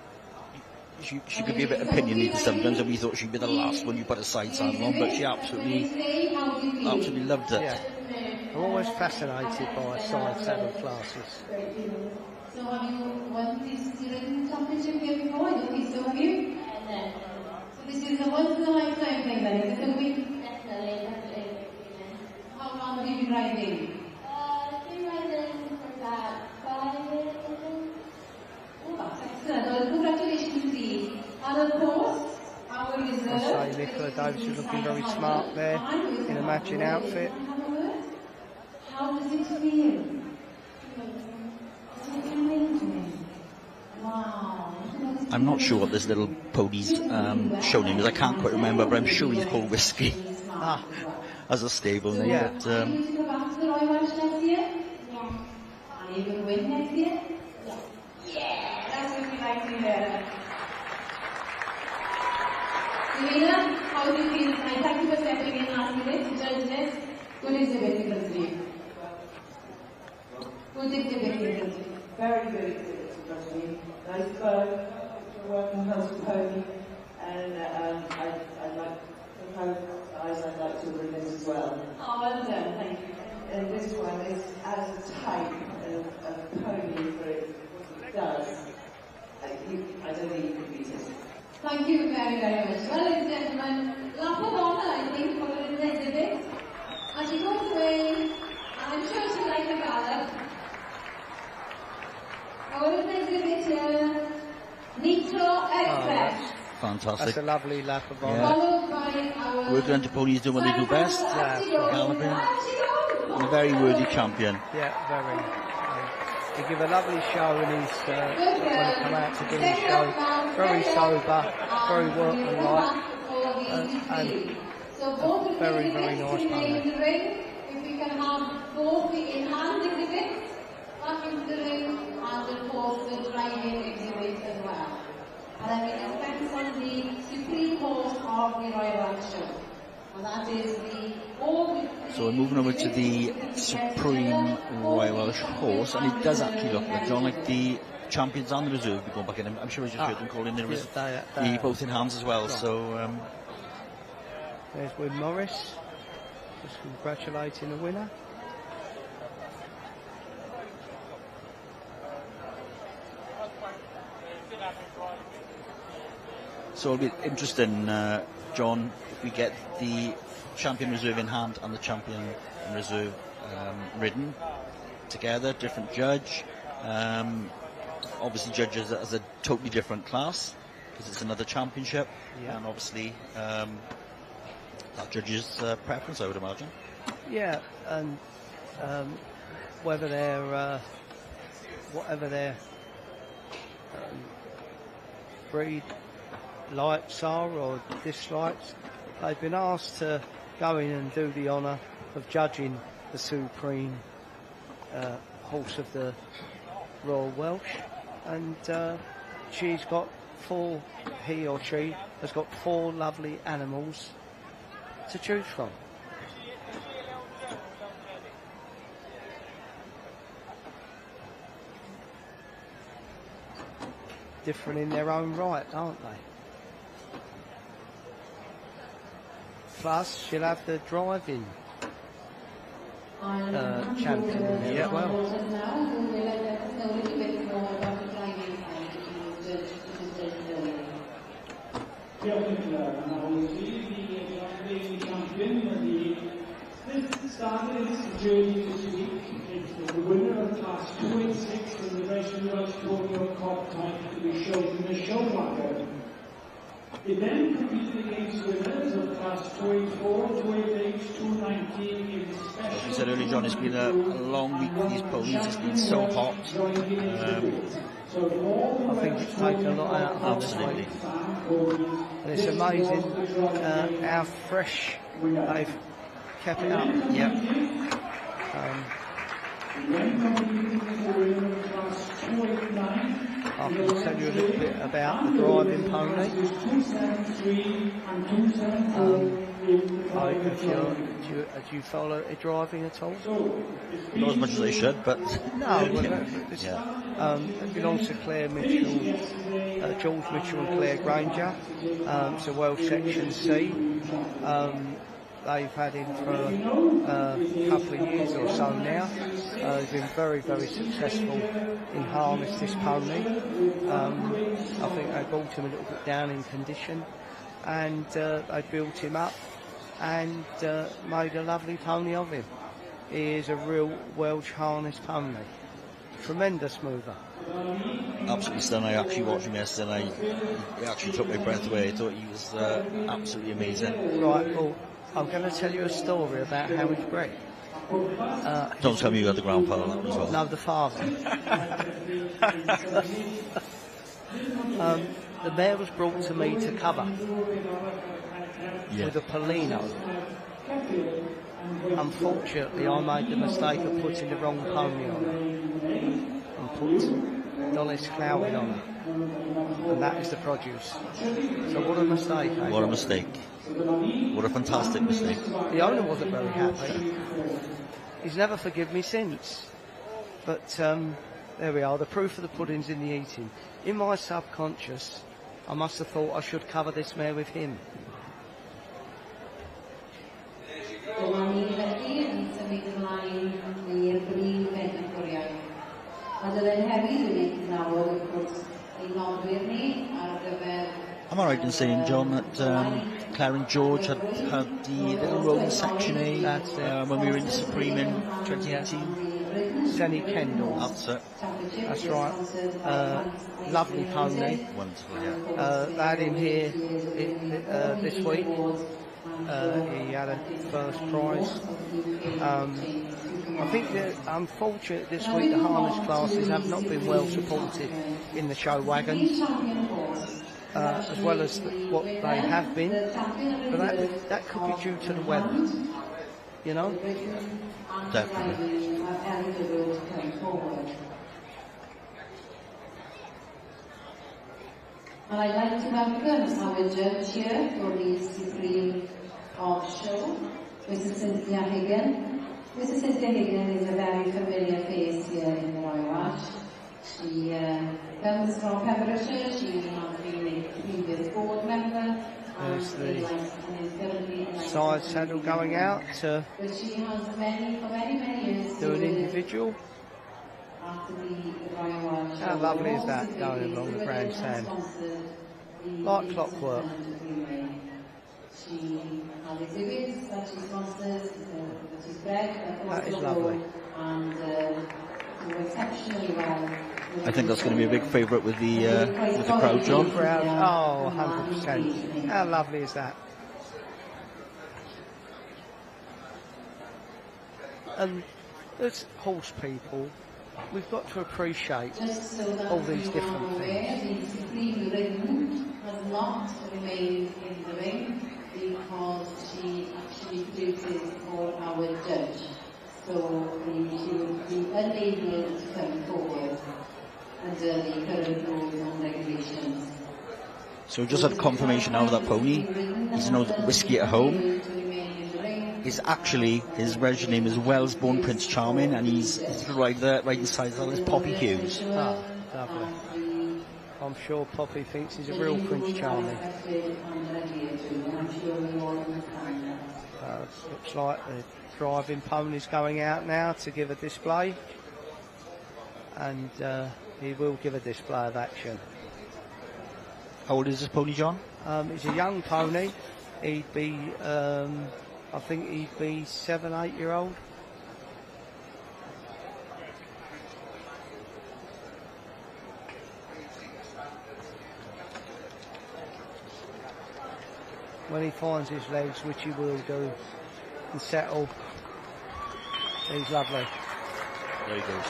She could be a bit opinionated sometimes, and we thought she'd be the last one you put a side saddle on, but she absolutely loved it. Yeah. I'm always fascinated by side saddle classes. So have you won this ridden championship here before? I don't think so, have you? So this is a once-in-a-lifetime thing then, is it going to be? Definitely. How long have you been riding? Been riding for about 5 years, I think. Oh, that's excellent. Well, congratulations to you. And of course, our reserve... I say Nicola Davis is looking very smart there in a matching outfit. How does it feel? It's amazing. Wow. I'm not sure what this little pony's show name is. I can't quite remember, but I'm sure he's called Whiskey as a stable name. Yeah. But, Are you going to go back to the Royal Welsh next year? Yeah. Are you going to win next year? Yeah. Yeah, that's what we like to hear. Serena, how do you feel? I thank you for stepping in last minute to judge this. Good exhibit, Nicholas Lee. Good exhibit, Nicholas Lee. Very good exhibit, Rosie. Nice bow, working horse and pony, and I'd like to hope I'd like to win this as well. Oh, well done, thank you. And this one is as type of pony for it does. I don't think you can beat it. Thank you very much. Well, ladies and gentlemen, lap of honor, I think, for the little exhibit. And she goes away, and I'm sure she'll like the gallop. Our little exhibit here, Nitro Express. fantastic. That's a lovely lap of honor. Followed by our... Working under ponies doing what they do best. Galloping. And a very worthy champion. Yeah, very. He give a lovely show and he's when he come out to do his show. Very sober, very workmanlike, and a very, very nice pony. If we can have both the in-hand exhibits back into the ring and of course the driving exhibit as well. And I will expect on the supreme horse of the Royal Welsh Show. And that is the So we're moving over to the Supreme Royal Welsh horse, and it does actually look like John, like the champions and the reserve be going back in. I'm sure I just heard them calling the both in hands as well. So there's Win Morris, just congratulating the winner. So it'll be interesting, John, if we get the champion reserve in hand and the champion and reserve ridden together, different judge. Obviously judges as a totally different class because it's another championship, and obviously that judge's preference, I would imagine. Yeah, and whether they're whatever their breed likes are or dislikes. They've been asked to go in and do the honour of judging the supreme horse of the Royal Welsh, and she's got he or she has got 4 lovely animals to choose from. Different in their own right, aren't they? Plus, she'll have the driving champion in there as well. This started its journey this week. It's the winner of class 2 and 6 in the Welsh Pony Cup title to be shown in the show wagon. It then competed against winners of class 284, 288, 219 in special. As we said earlier, John, it's been a long week for these ponies. It's been so hot. I think it's taken a lot out of them. Absolutely. And it's amazing how fresh they've kept it up. Yep. I can tell you a little bit about the driving pony. Do you follow it driving at all? Not as much as I should, but no. It belongs to Claire Mitchell, George Mitchell and Claire Granger. It's a Welsh Section C. They've had him for a couple of years or so now. He's been very, very successful in harness, this pony. I think they brought him a little bit down in condition, and they built him up and made a lovely pony of him. He is a real Welsh harness pony. Tremendous mover. Absolutely stunning. I actually watched him yesterday and he actually took my breath away. I thought he was absolutely amazing. Right, well, I'm going to tell you a story about how he's bred. Don't tell me you had the grandfather on that one as well. No, the father. The mare was brought to me to cover with a Polino. Unfortunately, I made the mistake of putting the wrong pony on her and put Donis Clowin on her, and that is the produce. So what a mistake. Eh? What a mistake. What a fantastic mistake. The owner wasn't very happy. He's never forgiven me since. But there we are, the proof of the pudding's in the eating. In my subconscious, I must have thought I should cover this mare with him. Am I right in saying, John, that Claire and George had the little rowing section A when we were in the Supreme in 2018? Senny Kendall. That's it. That's right. Lovely pony. Wonderful, yeah. They had him here this week. He had a first prize. I think that unfortunately this week the harness classes have not been well supported in the show wagons, as well as what they have been. But that could be due to the weather, you know. Definitely. And I'd like to welcome our judge here for the Supreme Art Show, Mrs. Cynthia Higgin. Mrs. Cynthia Higgin is a very familiar face here in the Royal Welsh. She comes from Pembrokeshire. She has been a previous board member. There's the side saddle going out to but she has for many years do an individual. after the Royal Welsh. How lovely is that going along the grandstand? Like clockwork. She has exhibits that she sponsors, that she's bred. That is lovely. And do exceptionally well. I think that's going to be a big favourite with the crowd, John. Oh, 100%. How lovely is that? And as horse people, we've got to appreciate all these different things. not remain in the ring because she actually produces for our judge. So she would be unable to come forward under the current rules and regulations. So just had confirmation now of that pony. He's known whiskey at home. His registered name is Welsh-born Prince Charming, and he's right inside that is Poppy Hughes. Ah, lovely. I'm sure Poppy thinks he's a real Prince Charming. Looks like the driving pony's going out now to give a display, and he will give a display of action. How old is this pony, John? He's a young pony. He'd be, I think he'd be 7, 8 year old. When he finds his legs, which he will do, and settle, he's lovely. There he goes.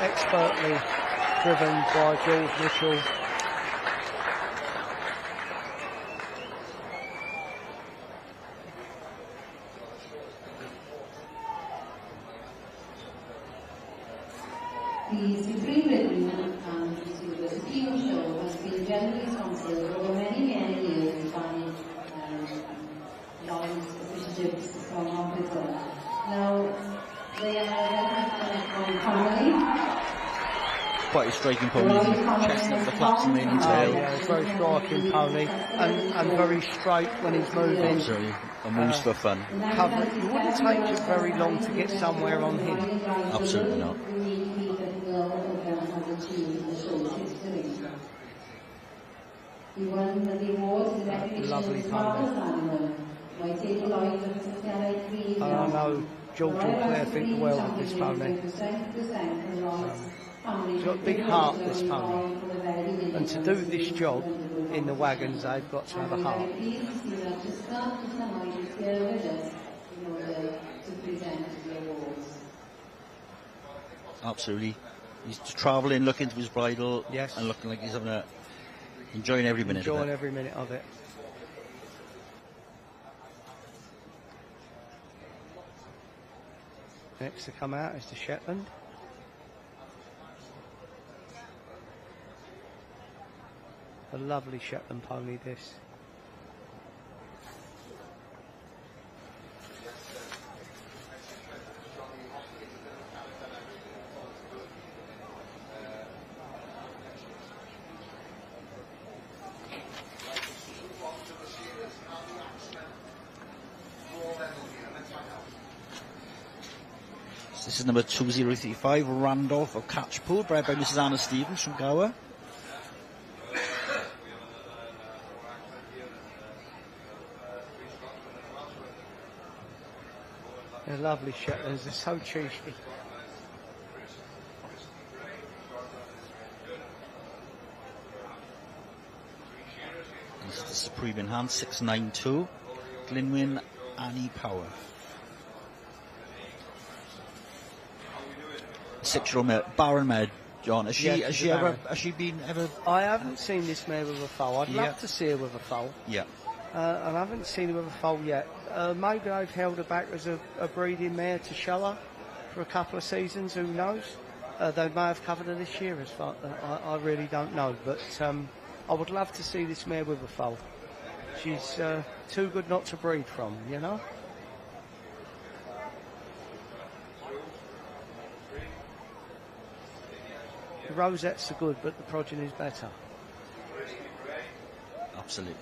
Expertly driven by George Mitchell. The Supreme Britain and the Supreme Show has been generally sponsored over many years by Lawrence officials from Britain. Now, they are from family. Quite a striking pony, chestnut, the flaps and mane and tail. Yeah, it's a very striking pony, and very straight when he's moving. Absolutely, and moves for fun. It wouldn't take you very long to get somewhere on him. Absolutely not. Lovely pony. And I know George and Claire think well of this pony. He's got a big heart, this pony. And to do this job in the wagons, they've got to have a heart. Absolutely. He's travelling, looking to his bridle, yes, and looking like he's having enjoying every minute of it. Enjoying every minute of it. Next to come out is the Shetland. A lovely Shetland pony, this. This is number 2035, Randolph of Catchpool, bred by Mrs. Anna Stevens from Gower. They're lovely Shetlands, they're so cheeky. This is the Supreme in hand, 692, Glynwyn Annie Power. 6-year-old mare, Baron mare, John. Has she been ever? I haven't seen this mare with a foal. I'd love to see her with a foal. Yeah. And I haven't seen her with a foal yet. Maybe I've held her back as a breeding mare to show her for a couple of seasons, who knows? They may have covered her this year, as far I really don't know. But I would love to see this mare with a foal. She's too good not to breed from, you know? The rosettes are good, but the progeny is better. Absolutely.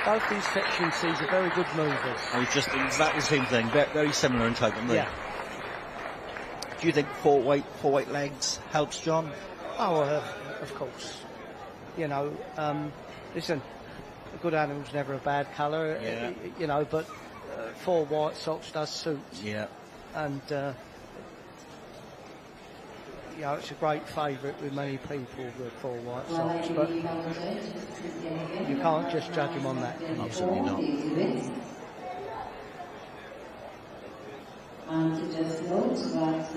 Both these section C's are very good movers. It's just exactly the same thing, very similar in type, aren't they? Yeah. Do you think four white legs helps, John? Oh, of course. You know, listen, a good animal's never a bad colour, you know, but 4 white socks does suit. Yeah. And you know, it's a great favourite with many people, the 4 White Sox, but you can't just judge him on that. Absolutely not. And to just note that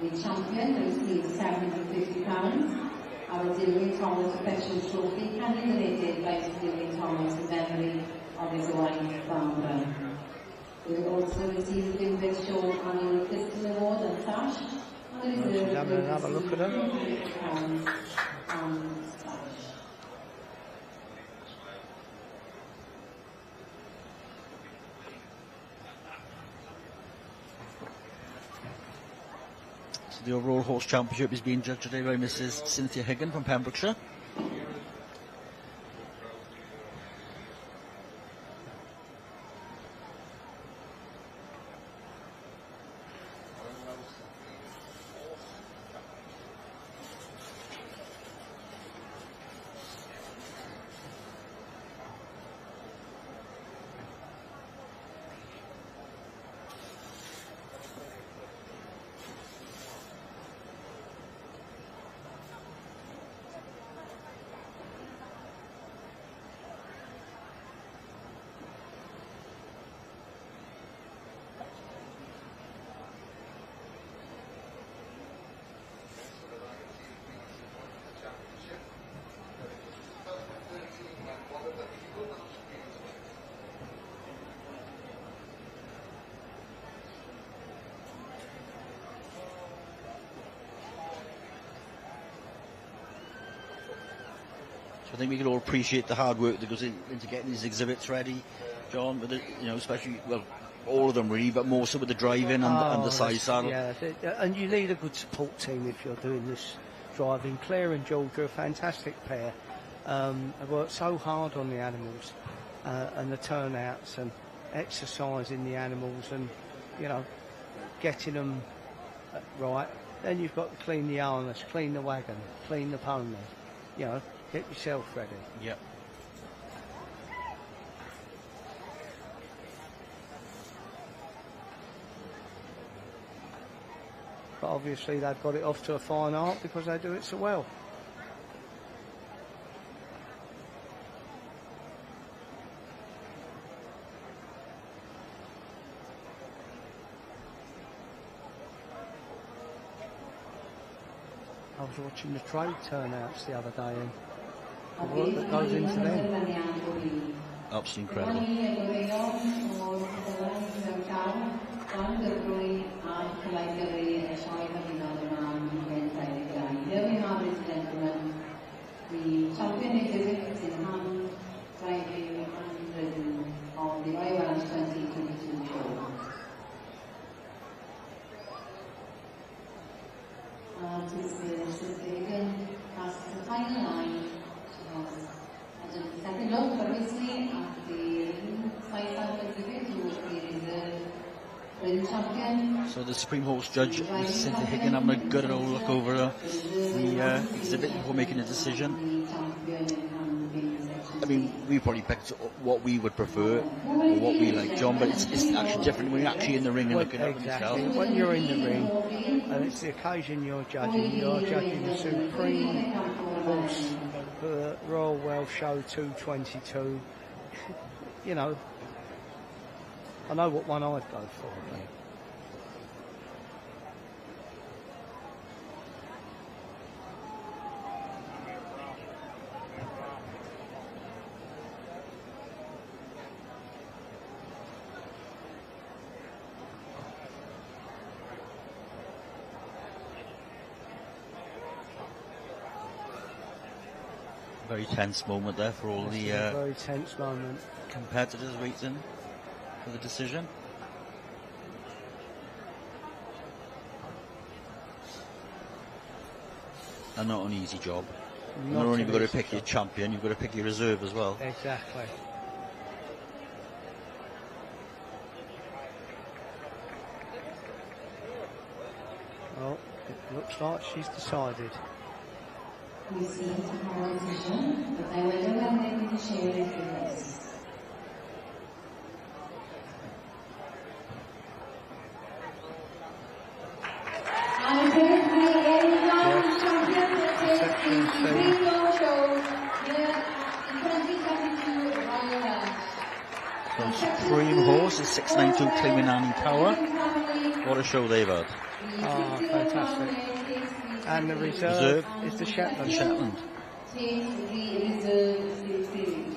the champion received £750. Our Dilwyn Thomas Special Trophy can be donated by Dilwyn Thomas in memory of his wife, Barbara. We will also receive the Dilwyn Show Annual Crystal Award and sash. She's having another look at them. So the overall horse championship is being judged today by Mrs. Cynthia Higgin from Pembrokeshire. I think we can all appreciate the hard work that goes into getting these exhibits ready, John. With the, you know, especially, well, all of them really, but more so with the driving and the side saddle. Yeah, and you need a good support team if you're doing this driving. Claire and George are a fantastic pair. They work so hard on the animals and the turnouts and exercising the animals and, you know, getting them right. Then you've got to clean the harness, clean the wagon, clean the pony, you know. Get yourself ready. Yep. But obviously they've got it off to a fine art because they do it so well. I was watching the trade turnouts the other day and the work that goes into them. Absolutely incredible. Here we have, ladies and gentlemen, the champion exhibits in hand, driving and ridden of the Welsh 2022 show. Again, past the final line. She has a second look, obviously, at the side saddle exhibit, who is the ring champion. So the Supreme Horse Judge, Mrs. Cynthia Higgin, having a good old look over the exhibit before making a decision. I mean, we probably picked what we would prefer or what we like, John, but it's actually different when you're actually in the ring and looking at them yourself. When you're in the ring, and it's the occasion you're judging the Supreme Horse for the Royal Welsh Show 222. You know, I know what one I'd go for. Very tense moment there for all the very tense moment. Competitors waiting for the decision. And not an easy job. Not only have you got to pick your champion, you've got to pick your reserve as well. Exactly. Well, it looks like she's decided. We seem to have a decision, but I wonder when they will share it with us. And 692 Prynhawn Power. What a show they've had. Oh, fantastic. And the reserve is the Shetland. Shetland.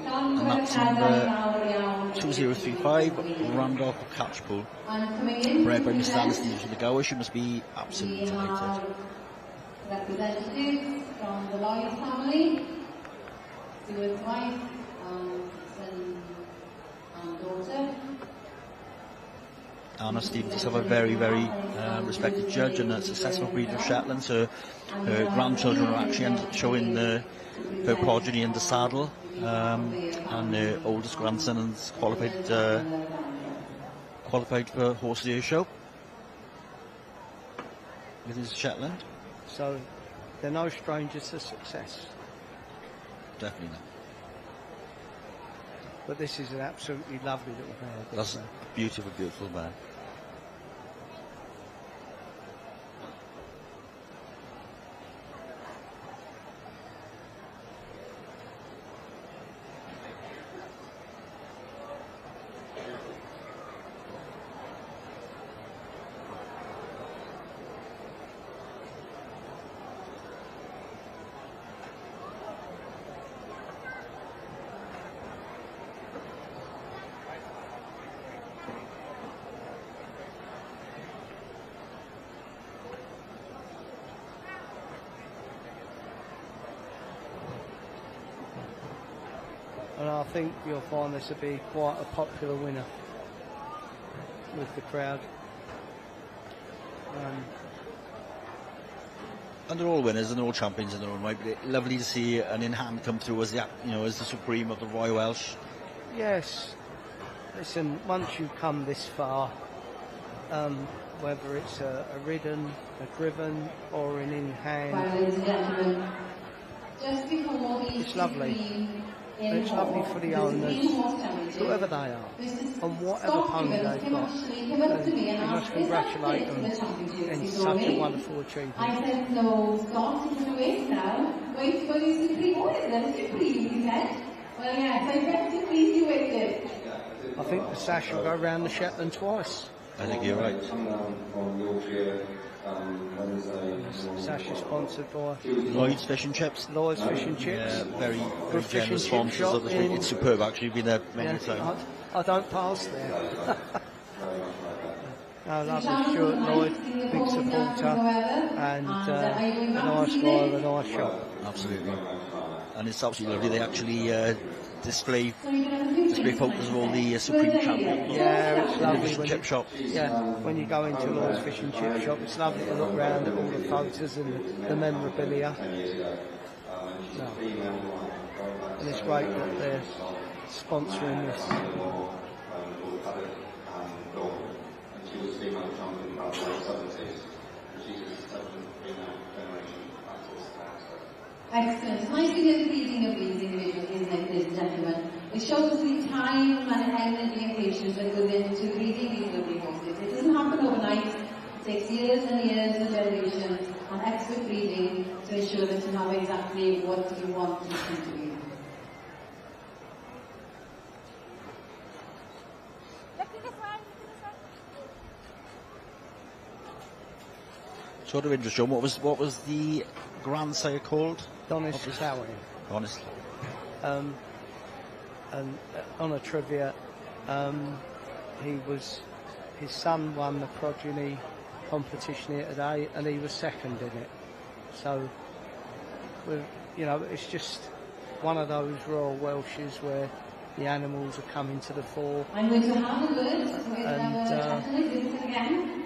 And that's number 2035, Randolph Catchpool. Bred by Mr. Alistair from the Gower. She must be absolutely delighted. Representatives from the Lloyd family, Stuart's wife, son and daughter. Anna Stevens is a very, very respected judge and a successful breeder of Shetland. So her grandchildren are actually showing her progeny in the saddle, and her oldest grandson is qualified for Horse of the Year show with his Shetland. So they're no strangers to success. Definitely not. But this is an absolutely lovely little mare. That's a beautiful, beautiful mare. And I think you'll find this will be quite a popular winner with the crowd. And they're all winners and they're all champions in their own right. But it's lovely to see an in-hand come through as the, as the supreme of the Royal Welsh. Yes. Listen, once you come this far, whether it's a ridden, a driven, or an in-hand, Ladies and gentlemen, just before the it's lovely. It's lovely for the owners, whoever they are, and whatever pony they've got. And you must congratulate them in such a wonderful achievement. I said, no, Scott, it's in the race now. Wait for you to Supreme. What is that? Supreme, he said. Well, yes, I bet Supreme you waited. I think the sash will go round the Shetland twice. I think you're right. Sash is sponsored by Lloyd's Fish and Chips. Lloyd's Fish and Chips. Yeah, very, Good very fish and generous chip sponsors shop of the street. It's superb, actually. Been there many times. I don't pass there. No, lovely Stuart Lloyd, big supporter, and a nice guy with a nice shop. Absolutely. And it's absolutely lovely. They actually display photos of all the Supreme champions. Yeah, it's lovely. Fish and chip shop. Yeah, when you go into Lloyd's Fish and Chip shop, it's lovely to look around at all the photos and the memorabilia. No. And it's great that they're sponsoring this. Excellent. It's nice to hear the breathing of these individuals, isn't it, ladies and gentlemen? It shows the time and energy and patience that goes into breeding these lovely horses. It doesn't happen overnight. It takes years and years and generations and expert breeding to ensure that you know exactly what you want to see to you. Sort of interest, John. What was the grandsire called? Donis Cowie. Honestly. And on a trivia, his son won the progeny competition here today, and he was second in it. So, it's just one of those Royal Welshes where the animals are coming to the fore. I'm going to have a word with our again.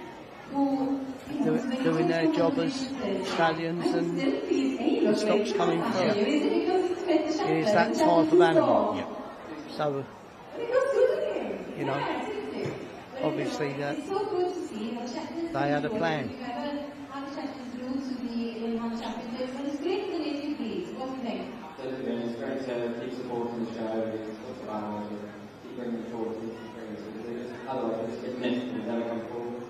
Doing their job as stallions, and the stock's coming through. It is that type of animal. Yeah. So, obviously they had a plan. It's great to keep supporting the show, keep bringing it forward, otherwise it's missed and never come forward.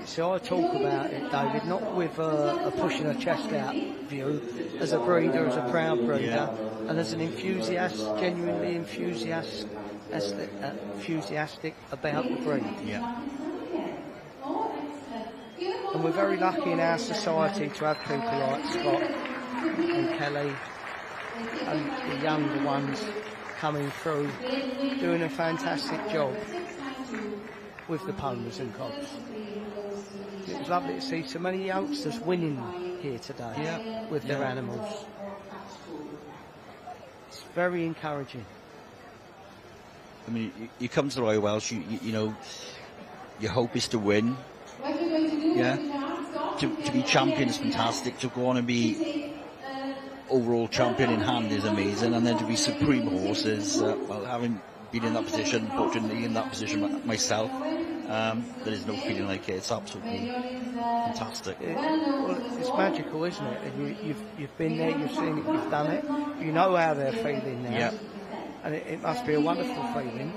So I talk about it, David, not with a pushing a chest out view, as a breeder, as a proud breeder, and as an enthusiast, genuinely enthusiast enthusiastic about the breed. Yeah. And we're very lucky in our society to have people like Scott and Kelly and the younger ones coming through, doing a fantastic job with the punters and cobs. It was lovely to see so many youngsters winning here today with their animals. It's very encouraging. I mean, you come to the Royal Welsh, you know, your hope is to win. Yeah. To be champion is fantastic. To go on and be overall champion in hand is amazing. And then to be supreme horses, well, having been in that position, fortunately in that position myself, there is no feeling like it. It's absolutely fantastic. Well, it's magical, isn't it? And you've been there, you've seen it, you've done it. You know how they're feeling now. Yeah. And it must be a wonderful feeling.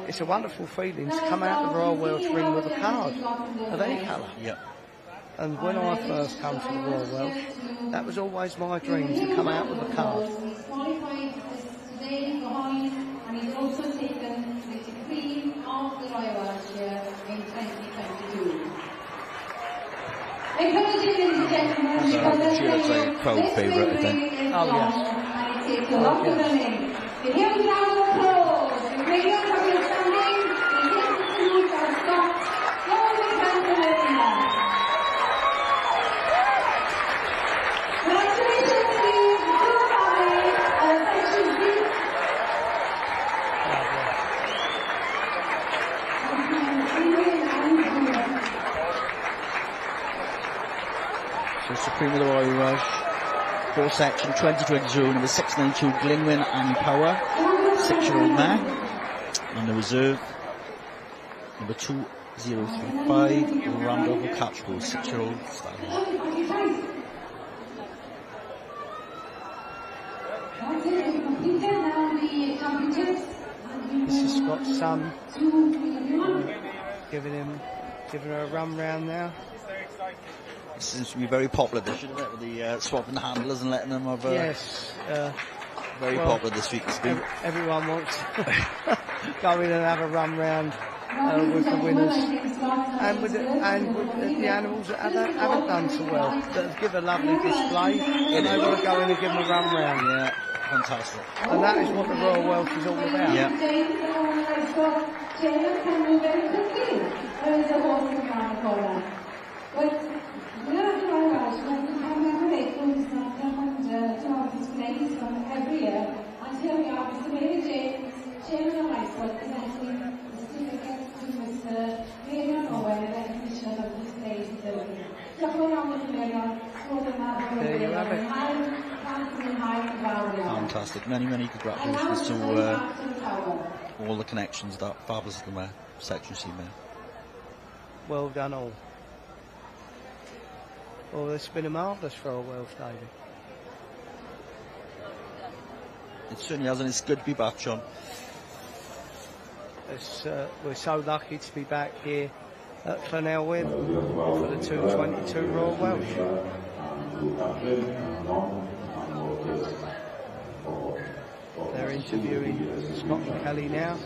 It's a wonderful feeling to come out of the Royal Welsh ring with a card of any colour. Yeah. And when I first came to the Royal Welsh, that was always my dream, to come out with a card. He's qualified today for Holly, and he's also taken the decree of the Royal Welsh here in 2022. Encouraging, ladies and gentlemen, because she looks like a crowd favourite, I think. Oh, yes. And it takes a lot of running. The hill down applause. The radio coming standing. The hill are stopped. Slowly down to the winner. Congratulations to you, the full family, and Section Z. So Supreme of the Royal Welsh, fourth section, 2022, number 692, Glynwyn Annie Power, 6-year-old mare. And the reserve, number 2035, Randolph Catchpole, 6-year-old stallion. This is Scott's son, giving her a run round now. It seems to be very popular this year, isn't it, with the swapping the handlers and letting them have yes. Very popular this week. Everyone wants to go in and have a run round with the winners and with the animals that haven't done so well, that give a lovely display, and they want to go in and give them a run round. Yeah, fantastic. And that is what the Royal Welsh is all about. Yeah. Every year, until we are Mr. Mary James, Chairman of Iceland, presenting the certificate to Mr. Prynhawn Owen, the Commissioner of this day's facility. There you have it. Fantastic. Many congratulations to all the connections that fabulous little mare, Section C mare. Well done all. Well, it's been a marvellous Royal Welsh, David. It certainly has, and it's good to be back, John. We're so lucky to be back here at Prynhawn for the 222 Royal Welsh. They're interviewing Scott and Kelly now.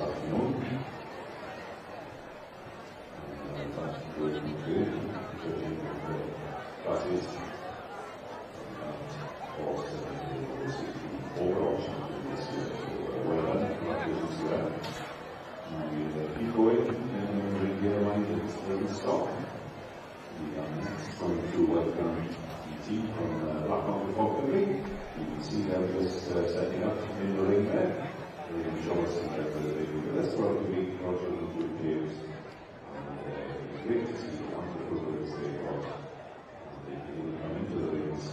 Going to welcome the team from Blackmount Republic. You can see them just setting up in the ring there. They can show us that they do the best work of being Roger and good players. It's great to see the wonderful ways they got. They can come into the rings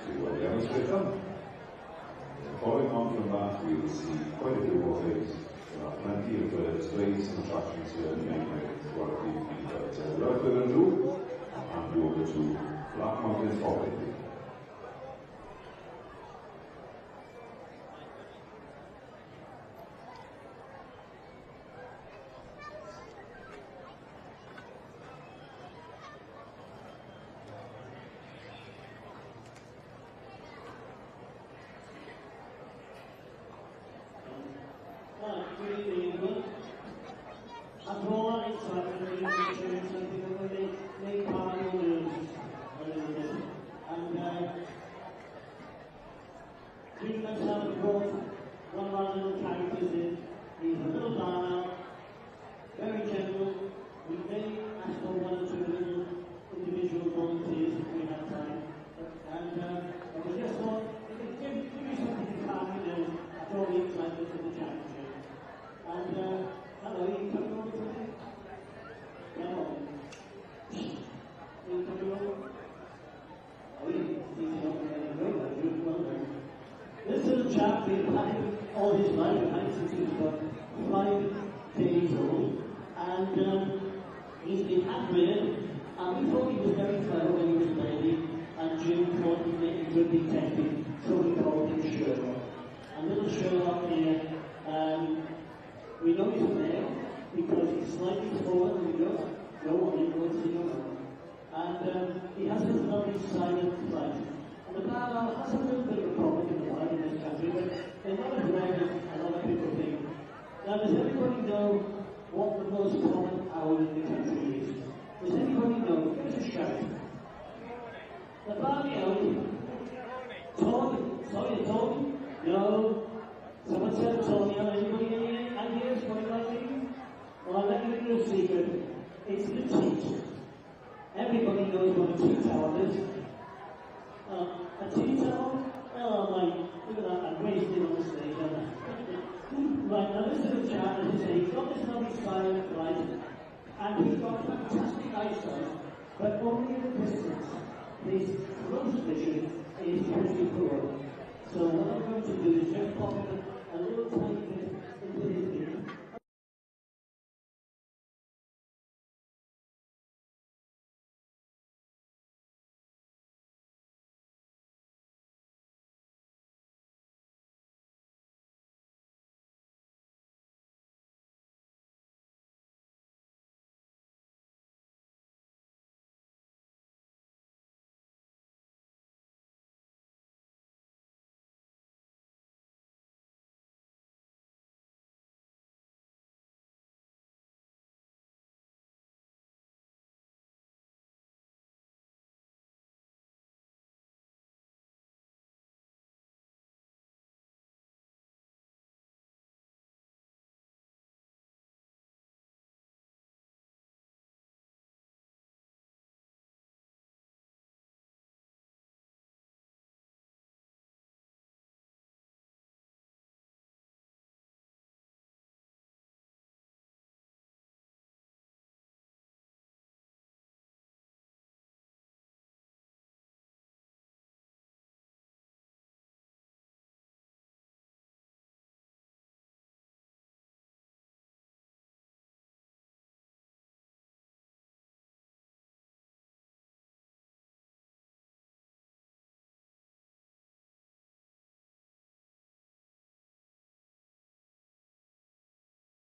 to demonstrate them. Following on from that, we will see quite a few more things. There are plenty of displays and attractions here in the main for the evening. But without further ado, I'll hand you over to Black Mountains Public. Good evening. weird. And we thought he was very clever when he was a baby, and Jim thought he would be detective, so we called him Sherlock. And little Sherlock here, we know he's a male because he's slightly taller than we go. No one equals to your own. And he has this lovely silent flight. And the Prynhawn has a little bit of a problem in the line in this country, but they're not as rare as a lot of people think. Now, does everybody know what the most common owl in the country is? Does anybody know? Give us a shout. The barley owl. Tony? Sorry, Tony? No. Someone said Tony. Anybody any ideas what it might be? Well, I'll let you know a secret. It's the teat. Everybody knows what a tea towel is. A tea towel? Oh my, look at that, I'm wasting on the stage. Right, now this little chap, as I say, he's got this lovely silent light, and he's got fantastic eyesight, but only in the distance. His close vision is pretty poor. So what I'm going to do is just pop in a little tiny